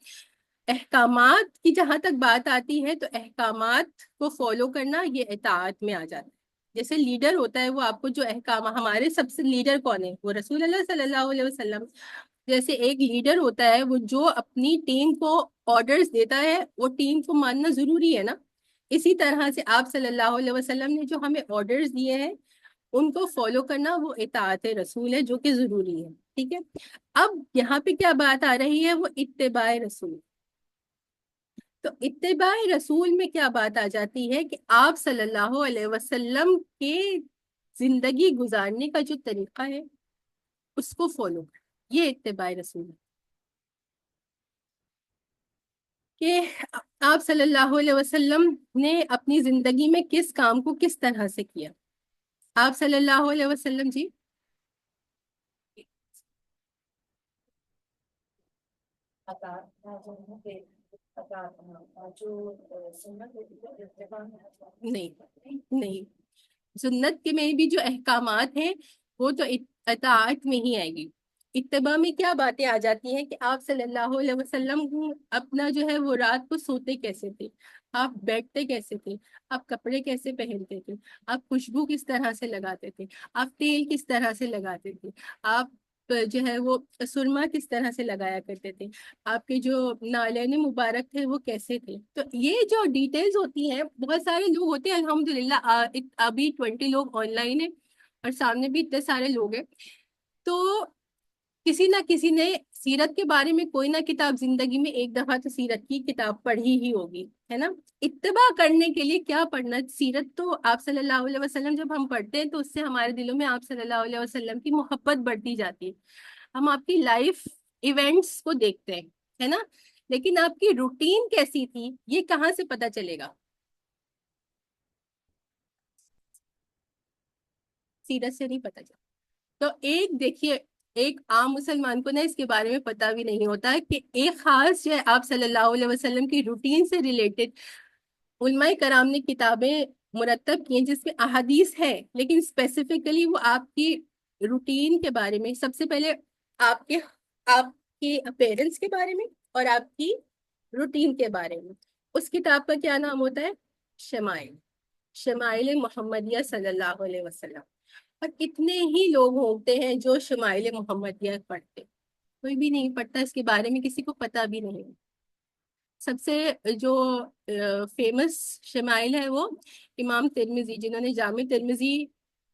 احکامات کی جہاں تک بات آتی ہے تو احکامات کو فالو کرنا یہ اطاعت میں آ جاتا ہے۔ جیسے لیڈر ہوتا ہے، وہ آپ کو جو احکام، ہمارے سب سے لیڈر کون ہے، وہ رسول اللہ صلی اللہ علیہ وسلم۔ جیسے ایک لیڈر ہوتا ہے، وہ جو اپنی ٹیم کو آرڈرز دیتا ہے وہ ٹیم کو ماننا ضروری ہے نا، اسی طرح سے آپ صلی اللہ علیہ وسلم نے جو ہمیں آرڈرز دیے ہیں ان کو فالو کرنا وہ اطاعت رسول ہے، جو کہ ضروری ہے، ٹھیک ہے۔ اب یہاں پہ کیا بات آ رہی ہے، وہ اتباع رسول۔ تو اتباع رسول میں کیا بات آ جاتی ہے کہ آپ صلی اللہ علیہ وسلم کے زندگی گزارنے کا جو طریقہ ہے اس کو فالو کریں۔ یہ اتباع رسول ہے کہ آپ صلی اللہ علیہ وسلم نے اپنی زندگی میں کس کام کو کس طرح سے کیا. آپ صلی اللہ علیہ وسلم جی نہیں نہیں، سنت کے میں بھی جو احکامات ہیں وہ تو اطاعت میں ہی آئے گی. اتباع میں کیا باتیں آ جاتی ہیں کہ آپ صلی اللہ علیہ وسلم اپنا جو ہے وہ رات کو سوتے کیسے تھے، آپ بیٹھتے کیسے تھے، آپ کپڑے کیسے پہنتے تھے، آپ خوشبو کس طرح سے لگاتے تھے، آپ تیل کس طرح سے لگاتے تھے، آپ جو ہے وہ سرما کس طرح سے لگایا کرتے تھے، آپ کے جو نالین مبارک تھے وہ کیسے تھے. تو یہ جو ڈیٹیلز ہوتی ہیں، بہت سارے لوگ ہوتے ہیں الحمدللہ، ابھی 20 لوگ آن لائن ہیں اور سامنے بھی اتنے سارے لوگ ہیں، تو کسی نہ کسی نے سیرت کے بارے میں کوئی نہ کتاب زندگی میں ایک دفعہ تو سیرت کی کتاب پڑھی ہی ہوگی، ہے نا. اتباع کرنے کے لیے کیا پڑھنا، سیرت تو آپ صلی اللہ علیہ وسلم جب ہم پڑھتے ہیں تو اس سے ہمارے دلوں میں آپ صلی اللہ علیہ وسلم کی محبت بڑھتی جاتی ہے. ہم آپ کی لائف ایونٹس کو دیکھتے ہیں، ہے نا، لیکن آپ کی روٹین کیسی تھی یہ کہاں سے پتا چلے گا؟ سیرت سے نہیں پتا چلتا. تو ایک دیکھیے، ایک عام مسلمان کو نا اس کے بارے میں پتا بھی نہیں ہوتا ہے کہ ایک خاص جو ہے آپ صلی اللہ علیہ وسلم کی روٹین سے ریلیٹڈ علماء کرام نے کتابیں مرتب کی ہیں جس میں احادیث ہے، لیکن اسپیسیفکلی وہ آپ کی روٹین کے بارے میں، سب سے پہلے آپ کے اپیرنس کے بارے میں اور آپ کی روٹین کے بارے میں. اس کتاب کا کیا نام ہوتا ہے؟ شمائل، شمائل محمدیہ صلی اللہ علیہ وسلم. اور اتنے ہی لوگ ہوتے ہیں جو شمائل محمدیہ پڑھتے، کوئی بھی نہیں پڑھتا اس کے بارے میں، کسی کو پتا بھی نہیں. سب سے جو فیمس شمائل ہے وہ امام ترمذی، جنہوں نے جامع ترمذی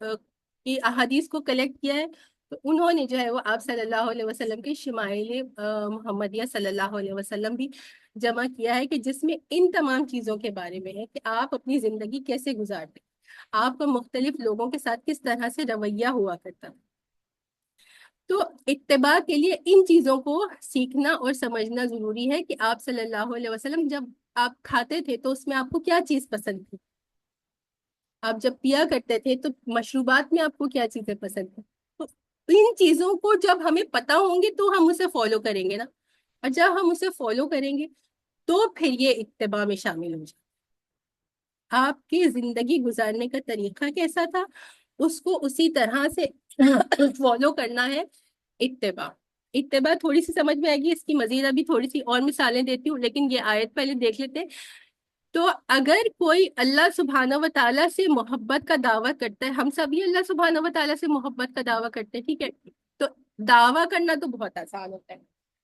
کی احادیث کو کلیکٹ کیا ہے، تو انہوں نے جو ہے وہ آپ صلی اللہ علیہ وسلم کے شمائل محمدیہ صلی اللہ علیہ وسلم بھی جمع کیا ہے، کہ جس میں ان تمام چیزوں کے بارے میں ہے کہ آپ اپنی زندگی کیسے گزارتے، آپ کا مختلف لوگوں کے ساتھ کس طرح سے رویہ ہوا کرتا. تو اتباع کے لیے ان چیزوں کو سیکھنا اور سمجھنا ضروری ہے کہ آپ صلی اللہ علیہ وسلم جب آپ کھاتے تھے تو اس میں آپ کو کیا چیز پسند تھی، آپ جب پیا کرتے تھے تو مشروبات میں آپ کو کیا چیزیں پسند تھی. تو ان چیزوں کو جب ہمیں پتا ہوں گے تو ہم اسے فالو کریں گے نا، اور جب ہم اسے فالو کریں گے تو پھر یہ اتباع میں شامل ہو جائے. آپ کی زندگی گزارنے کا طریقہ کیسا تھا اس کو اسی طرح سے فالو کرنا ہے. اتباع اتباع تھوڑی سی سمجھ میں آئے گی، اس کی مزید ابھی تھوڑی سی اور مثالیں دیتی ہوں، لیکن یہ آیت پہلے دیکھ لیتے ہیں. تو اگر کوئی اللہ سبحانہ و تعالیٰ سے محبت کا دعویٰ کرتا ہے، ہم سبھی اللہ سبحانہ و تعالیٰ سے محبت کا دعویٰ کرتے ہیں، ٹھیک ہے، تو دعویٰ کرنا تو بہت آسان ہوتا ہے.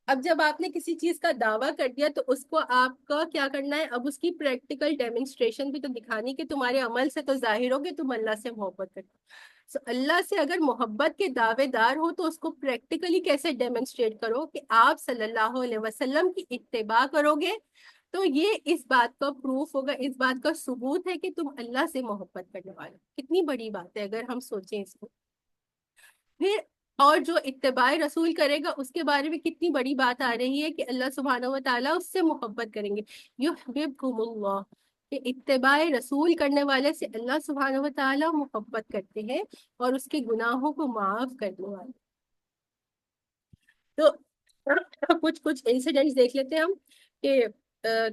اب جب آپ نے کسی چیز کا دعویٰ کر دیا تو اس کو آپ کا کیا کرنا ہے، اب اس کی پریکٹیکل ڈیمونسٹریشن بھی تو دکھانی کہ تمہارے عمل سے تو ظاہر ہو کہ تم اللہ سے محبت کرتے ہو. اللہ سے اگر محبت کے دعوے دار ہو تو اس کو پریکٹیکلی کیسے ڈیمونسٹریٹ کرو کہ آپ صلی اللہ علیہ وسلم کی اتباع کرو گے، تو یہ اس بات کا پروف ہوگا، اس بات کا ثبوت ہے کہ تم اللہ سے محبت کرنے والے. کتنی بڑی بات ہے اگر ہم سوچیں اس کو. پھر اور جو اتباع رسول کرے گا اس کے بارے میں کتنی بڑی بات آ رہی ہے کہ اللہ سبحانہ و تعالیٰ اس سے محبت کریں گے. یحببکم اللہ، کہ اتباع رسول کرنے والے سے اللہ سبحانہ و تعالیٰ محبت کرتے ہیں اور اس کے گناہوں کو معاف کرنے والے. تو کچھ انسیڈنٹس دیکھ لیتے ہیں ہم کہ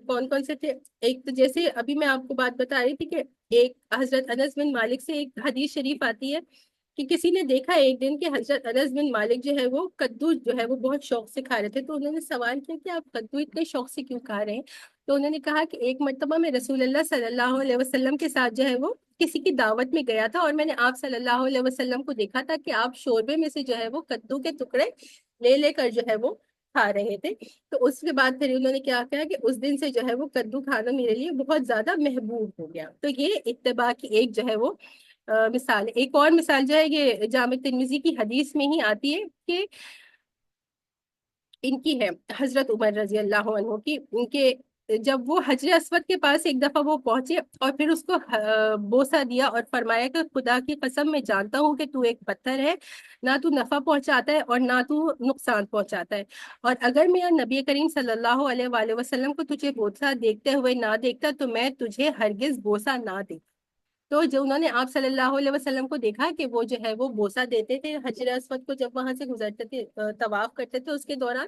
کون کون سے تھے. ایک تو جیسے ابھی میں آپ کو بات بتا رہی تھی کہ ایک حضرت انس بن مالک سے ایک حدیث شریف آتی ہے کہ کسی نے دیکھا ایک دن کہ حضرت انس بن مالک جو ہے وہ کدو جو ہے وہ بہت شوق سے کھا رہے تھے. تو انہوں نے سوال کیا کہ آپ کدو اتنے شوق سے کیوں کھا رہے ہیں؟ تو انہوں نے کہا کہ ایک مرتبہ میں رسول اللہ صلی اللہ علیہ وسلم کے ساتھ جو ہے وہ کسی کی دعوت میں گیا تھا، اور میں نے آپ صلی اللہ علیہ وسلم کو دیکھا تھا کہ آپ شوربے میں سے جو ہے وہ کدو کے ٹکڑے لے لے کر جو ہے وہ کھا رہے تھے. تو اس کے بعد پھر انہوں نے کیا کہا کہ اس دن سے جو ہے وہ کدو کھانا میرے لیے بہت زیادہ محبوب ہو گیا. تو یہ اتباع کی ایک جو ہے وہ مثال ہے. ایک اور مثال جو ہے یہ جامع ترمذی کی حدیث میں ہی آتی ہے کہ ان کی ہے حضرت عمر رضی اللہ عنہ کی، ان کے جب وہ حجر اسود کے پاس ایک دفعہ وہ پہنچے اور پھر اس کو بوسہ دیا اور فرمایا کہ خدا کی قسم میں جانتا ہوں کہ تو ایک پتھر ہے، نہ تو نفع پہنچاتا ہے اور نہ تو نقصان پہنچاتا ہے، اور اگر میں نبی کریم صلی اللہ علیہ وآلہ وسلم کو تجھے بوسہ دیکھتے ہوئے نہ دیکھتا تو میں تجھے ہرگز بوسہ نہ دیتا۔ تو جو انہوں نے آپ صلی اللہ علیہ وسلم کو دیکھا کہ وہ جو ہے وہ بوسہ دیتے تھے حجر اسود کو جب وہاں سے گزرتے تھے، طواف کرتے تھے اس کے دوران،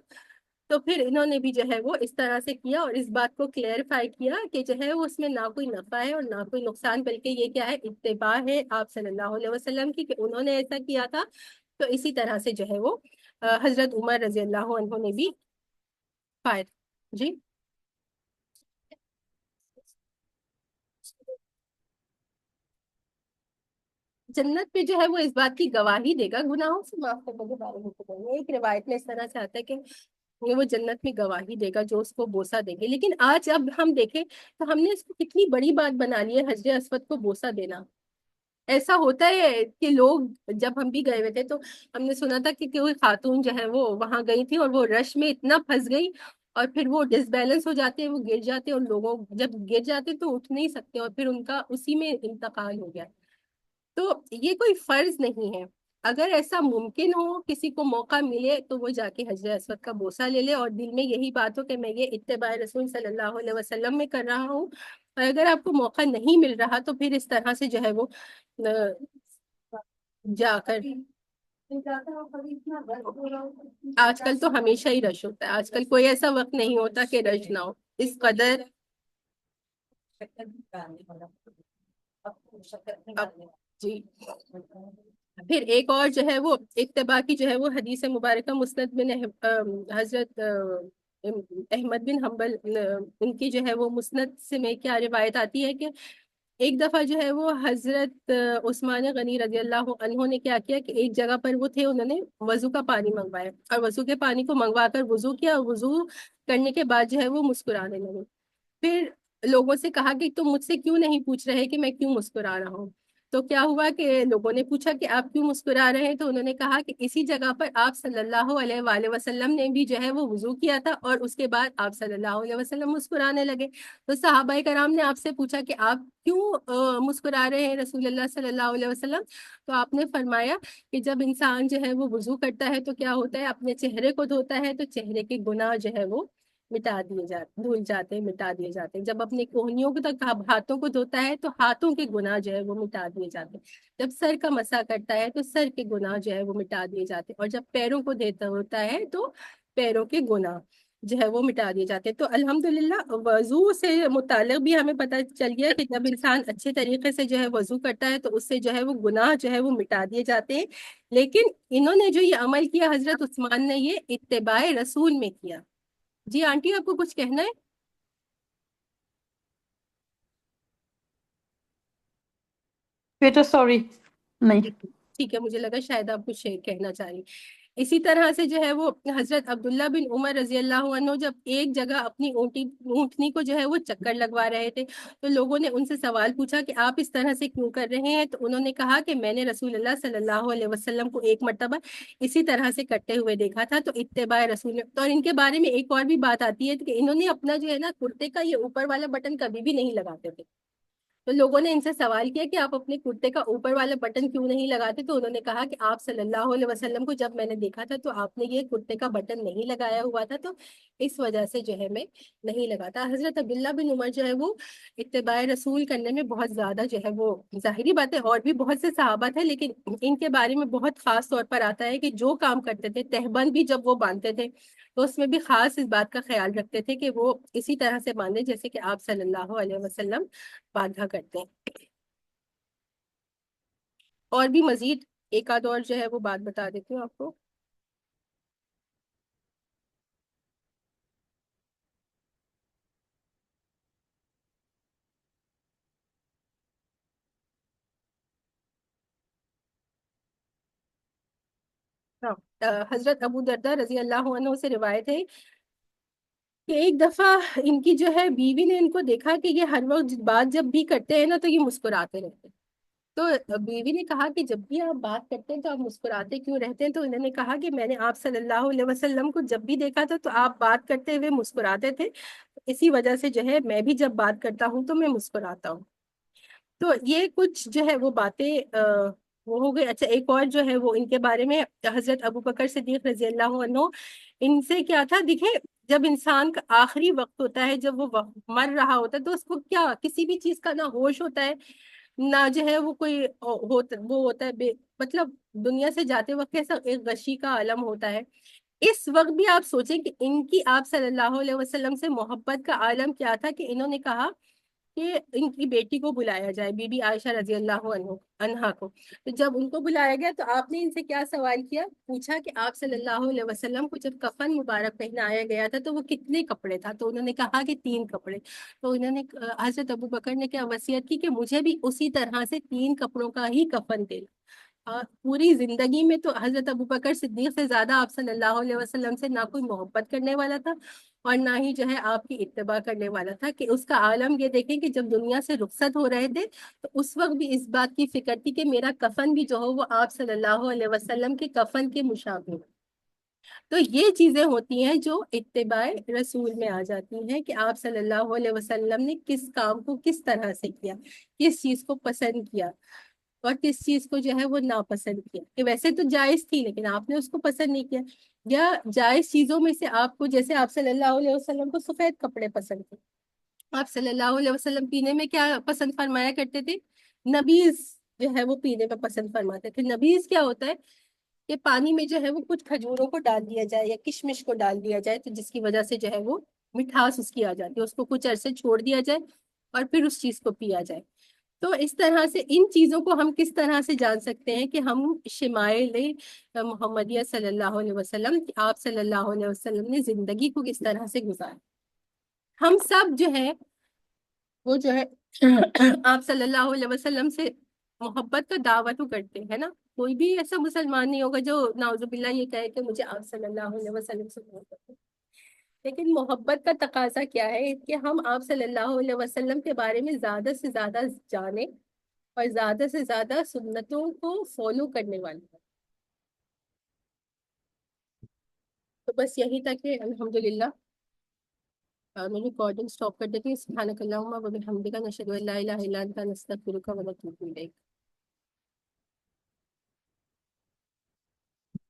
تو پھر انہوں نے بھی جو ہے وہ اس طرح سے کیا اور اس بات کو کلیئرفائی کیا کہ جو ہے وہ اس میں نہ کوئی نفع ہے اور نہ کوئی نقصان، بلکہ یہ کیا ہے، اتباع ہے آپ صلی اللہ علیہ وسلم کی، کہ انہوں نے ایسا کیا تھا تو اسی طرح سے جو ہے وہ حضرت عمر رضی اللہ عنہ نے بھی پائے۔ جی جنت پہ جو ہے وہ اس بات کی گواہی دے گا، گناہوں سے معاف کرنے کے بارے میں تو نہیں ہے۔ ایک روایت میں اس طرح سے آتا ہے کہ وہ جنت میں گواہی دے گا جو اس کو بوسہ دیں گے، لیکن آج اب ہم دیکھیں تو ہم نے اس کو کتنی بڑی بات بنا لی ہے، حجر اسود کو بوسہ دینا۔ ایسا ہوتا ہے کہ لوگ، جب ہم بھی گئے ہوئے تھے تو ہم نے سنا تھا کہ کوئی خاتون جو ہے وہ وہاں گئی تھی اور وہ رش میں اتنا پھنس گئی اور پھر وہ ڈس بیلنس ہو جاتے ہیں، وہ گر جاتے ہیں اور لوگوں جب گر جاتے تو اٹھ نہیں سکتے اور پھر ان کا اسی میں انتقال ہو گیا۔ تو یہ کوئی فرض نہیں ہے، اگر ایسا ممکن ہو کسی کو موقع ملے تو وہ جا کے حجر اسود کا بوسہ لے لے اور دل میں یہی بات ہو کہ میں یہ اتباع رسول صلی اللہ علیہ وسلم میں کر رہا ہوں، اور اگر آپ کو موقع نہیں مل رہا تو پھر اس طرح سے جو ہے وہ جا کر، آج کل تو ہمیشہ ہی رش ہوتا ہے، آج کل کوئی ایسا وقت نہیں ہوتا کہ رش نہ ہو، اس قدر جی۔ پھر ایک اور جو ہے وہ اتباع کی جو ہے وہ حدیث مبارکہ مسند بن حضرت احمد بن حنبل ان کی جو ہے وہ مسند سے میں کیا روایت آتی ہے کہ ایک دفعہ جو ہے وہ حضرت عثمان غنی رضی اللہ عنہ نے کیا کیا کہ ایک جگہ پر وہ تھے، انہوں نے وضو کا پانی منگوایا اور وضو کے پانی کو منگوا کر وضو کیا، اور وضو کرنے کے بعد جو ہے وہ مسکرانے لگے۔ پھر لوگوں سے کہا کہ تم مجھ سے کیوں نہیں پوچھ رہے کہ میں کیوں مسکرا رہا ہوں؟ تو کیا ہوا کہ لوگوں نے پوچھا کہ آپ کیوں مسکرا رہے ہیں، تو انہوں نے کہا کہ اسی جگہ پر آپ صلی اللہ علیہ وآلہ وسلم نے بھی جو ہے وہ وضو کیا تھا اور اس کے بعد آپ صلی اللہ علیہ وسلم مسکرانے لگے۔ تو صحابہ کرام نے آپ سے پوچھا کہ آپ کیوں مسکرا رہے ہیں رسول اللہ صلی اللہ علیہ وسلم؟ تو آپ نے فرمایا کہ جب انسان جو ہے وہ وضو کرتا ہے تو کیا ہوتا ہے، اپنے چہرے کو دھوتا ہے تو چہرے کے گناہ جو ہے وہ مٹا دیے جاتے، دھل جاتے ہیں، مٹا دیے جاتے ہیں۔ جب اپنے کوہنیوں کو تک ہاتھوں کو دھوتا ہے تو ہاتھوں کے گناہ جو ہے وہ مٹا دیے جاتے ہیں۔ جب سر کا مسح کرتا ہے تو سر کے گناہ جو ہے وہ مٹا دیے جاتے ہیں، اور جب پیروں کو دیتا ہوتا ہے تو پیروں کے گناہ جو ہے وہ مٹا دیے جاتے ہیں۔ تو الحمدللہ وضو سے متعلق بھی ہمیں پتہ چل گیا کہ جب انسان اچھے طریقے سے جو ہے وضو کرتا ہے تو اس سے جو ہے وہ گناہ جو ہے وہ مٹا دیے جاتے ہیں۔ لیکن انہوں نے جو یہ عمل کیا، حضرت عثمان نے یہ اتباع رسول میں کیا۔ جی آنٹی آپ کو کچھ کہنا ہے؟ بیٹا سوری نہیں۔ ٹھیک ہے، مجھے لگا شاید آپ کچھ کہنا چاہ رہی۔ اسی طرح سے جو ہے وہ حضرت عبداللہ بن عمر رضی اللہ عنہ جب ایک جگہ اپنی اونٹنی کو جو ہے وہ چکر لگوا رہے تھے تو لوگوں نے ان سے سوال پوچھا کہ آپ اس طرح سے کیوں کر رہے ہیں؟ تو انہوں نے کہا کہ میں نے رسول اللہ صلی اللہ علیہ وسلم کو ایک مرتبہ اسی طرح سے کرتے ہوئے دیکھا تھا، تو اتباع رسول میں۔ تو اور ان کے بارے میں ایک اور بھی بات آتی ہے کہ انہوں نے اپنا جو ہے نا کرتے کا یہ اوپر والا بٹن کبھی بھی نہیں لگاتے تھے۔ تو لوگوں نے ان سے سوال کیا کہ آپ اپنے کرتے کا اوپر والا بٹن کیوں نہیں لگاتے؟ تو انہوں نے کہا کہ آپ صلی اللہ علیہ وسلم کو جب میں نے دیکھا تھا تو آپ نے یہ کرتے کا بٹن نہیں لگایا ہوا تھا، تو اس وجہ سے جو ہے میں نہیں لگاتا۔ حضرت عبداللہ بن عمر جو ہے وہ اتباع رسول کرنے میں بہت زیادہ جو ہے وہ، ظاہری بات ہے اور بھی بہت سے صحابہ تھے لیکن ان کے بارے میں بہت خاص طور پر آتا ہے کہ جو کام کرتے تھے، تہبند بھی جب وہ باندھتے تھے تو اس میں بھی خاص اس بات کا خیال رکھتے تھے کہ وہ اسی طرح سے باندھے جیسے کہ آپ صلی اللہ علیہ وسلم باندھا کرتے ہیں۔ اور بھی مزید ایک آدھ اور جو ہے وہ بات بتا دیتی ہوں آپ کو۔ حضرت ابو دردہ رضی اللہ عنہ سے روایت ہے کہ ایک دفعہ ان کی جو ہے بیوی نے ان کو دیکھا کہ یہ ہر وقت بات جب بھی کرتے ہیں نا تو یہ مسکراتے رہتے ہیں۔ تو بیوی نے کہا کہ جب بھی آپ بات کرتے ہیں تو آپ مسکراتے کیوں رہتے ہیں؟ تو انہوں نے کہا کہ میں نے آپ صلی اللہ علیہ وسلم کو جب بھی دیکھا تھا تو آپ بات کرتے ہوئے مسکراتے تھے، اسی وجہ سے جو ہے میں بھی جب بات کرتا ہوں تو میں مسکراتا ہوں۔ تو یہ کچھ جو ہے وہ باتیں وہ ہو گئی۔ اچھا ایک اور جو ہے وہ ان کے بارے میں حضرت ابو بکر صدیق رضی اللہ عنہ، ان سے کیا تھا، دیکھیں جب انسان کا آخری وقت ہوتا ہے، جب وہ مر رہا ہوتا ہے، تو اس کو کیا کسی بھی چیز کا نہ ہوش ہوتا ہے، نہ جو ہے وہ کوئی وہ ہوتا ہے مطلب دنیا سے جاتے وقت کیسا ایک غشی کا عالم ہوتا ہے۔ اس وقت بھی آپ سوچیں کہ ان کی آپ صلی اللہ علیہ وسلم سے محبت کا عالم کیا تھا کہ انہوں نے کہا کہ ان کی بیٹی کو بلایا جائے، بی بی عائشہ رضی اللہ عنہا کو۔ تو جب ان کو بلایا گیا تو آپ نے ان سے کیا سوال کیا، پوچھا کہ آپ صلی اللہ علیہ وسلم کو جب کفن مبارک پہنایا گیا تھا تو وہ کتنے کپڑے تھا؟ تو انہوں نے کہا کہ 3 کپڑے۔ تو انہوں نے حضرت ابو بکر نے کیا وصیت کی کہ مجھے بھی اسی طرح سے 3 کپڑوں کا ہی کفن دے۔ پوری زندگی میں تو حضرت ابو بکر صدیق سے زیادہ آپ صلی اللہ علیہ وسلم سے نہ کوئی محبت کرنے والا تھا اور نہ ہی جو ہے آپ کی اتباع کرنے والا تھا، کہ اس کا عالم یہ دیکھیں کہ جب دنیا سے رخصت ہو رہے تھے تو اس وقت بھی اس بات کی فکر تھی کہ میرا کفن بھی جو ہو وہ آپ صلی اللہ علیہ وسلم کے کفن کے مشابہ ہو۔ تو یہ چیزیں ہوتی ہیں جو اتباع رسول میں آ جاتی ہیں کہ آپ صلی اللہ علیہ وسلم نے کس کام کو کس طرح سے کیا، کس چیز کو پسند کیا اور کس چیز کو جو ہے وہ ناپسند کیا، کہ ویسے تو جائز تھی لیکن آپ نے اس کو پسند نہیں کیا۔ یا جائز چیزوں میں سے آپ کو، جیسے آپ صلی اللہ علیہ وسلم کو سفید کپڑے پسند تھے، آپ صلی اللہ علیہ وسلم پینے میں کیا پسند فرمایا کرتے تھے؟ نبیذ جو ہے وہ پینے میں پسند فرماتے تھے۔ نبیذ کیا ہوتا ہے کہ پانی میں جو ہے وہ کچھ کھجوروں کو ڈال دیا جائے یا کشمش کو ڈال دیا جائے، تو جس کی وجہ سے جو ہے وہ مٹھاس اس کی آ جاتی ہے، اس کو کچھ عرصے چھوڑ دیا جائے اور پھر اس چیز کو پیا جائے۔ تو اس طرح سے ان چیزوں کو ہم کس طرح سے جان سکتے ہیں کہ ہم شمائل محمدیہ صلی اللہ علیہ وسلم، آپ صلی اللہ علیہ وسلم نے زندگی کو کس طرح سے گزارا۔ ہم سب جو ہے وہ جو ہے آپ صلی اللہ علیہ وسلم سے محبت کا دعویٰ تو کرتے ہیں نا، کوئی بھی ایسا مسلمان نہیں ہوگا جو نعوذ باللہ یہ کہے کہ مجھے آپ صلی اللہ علیہ وسلم سے محبت ہے۔ لیکن محبت کا تقاضا کیا ہے کہ ہم آپ صلی اللہ علیہ وسلم کے بارے میں زیادہ سے زیادہ جانیں اور زیادہ سے زیادہ سنتوں کو فالو کرنے والے ہیں۔ تو بس یہی تک ہے، الحمدللہ۔ میں ریکارڈنگ سٹاپ کر دیتی ہوں۔ سبحانک اللہم و بحمدک، نشہد ان لا الہ الا انت، نستغفرک و نتوب الیک۔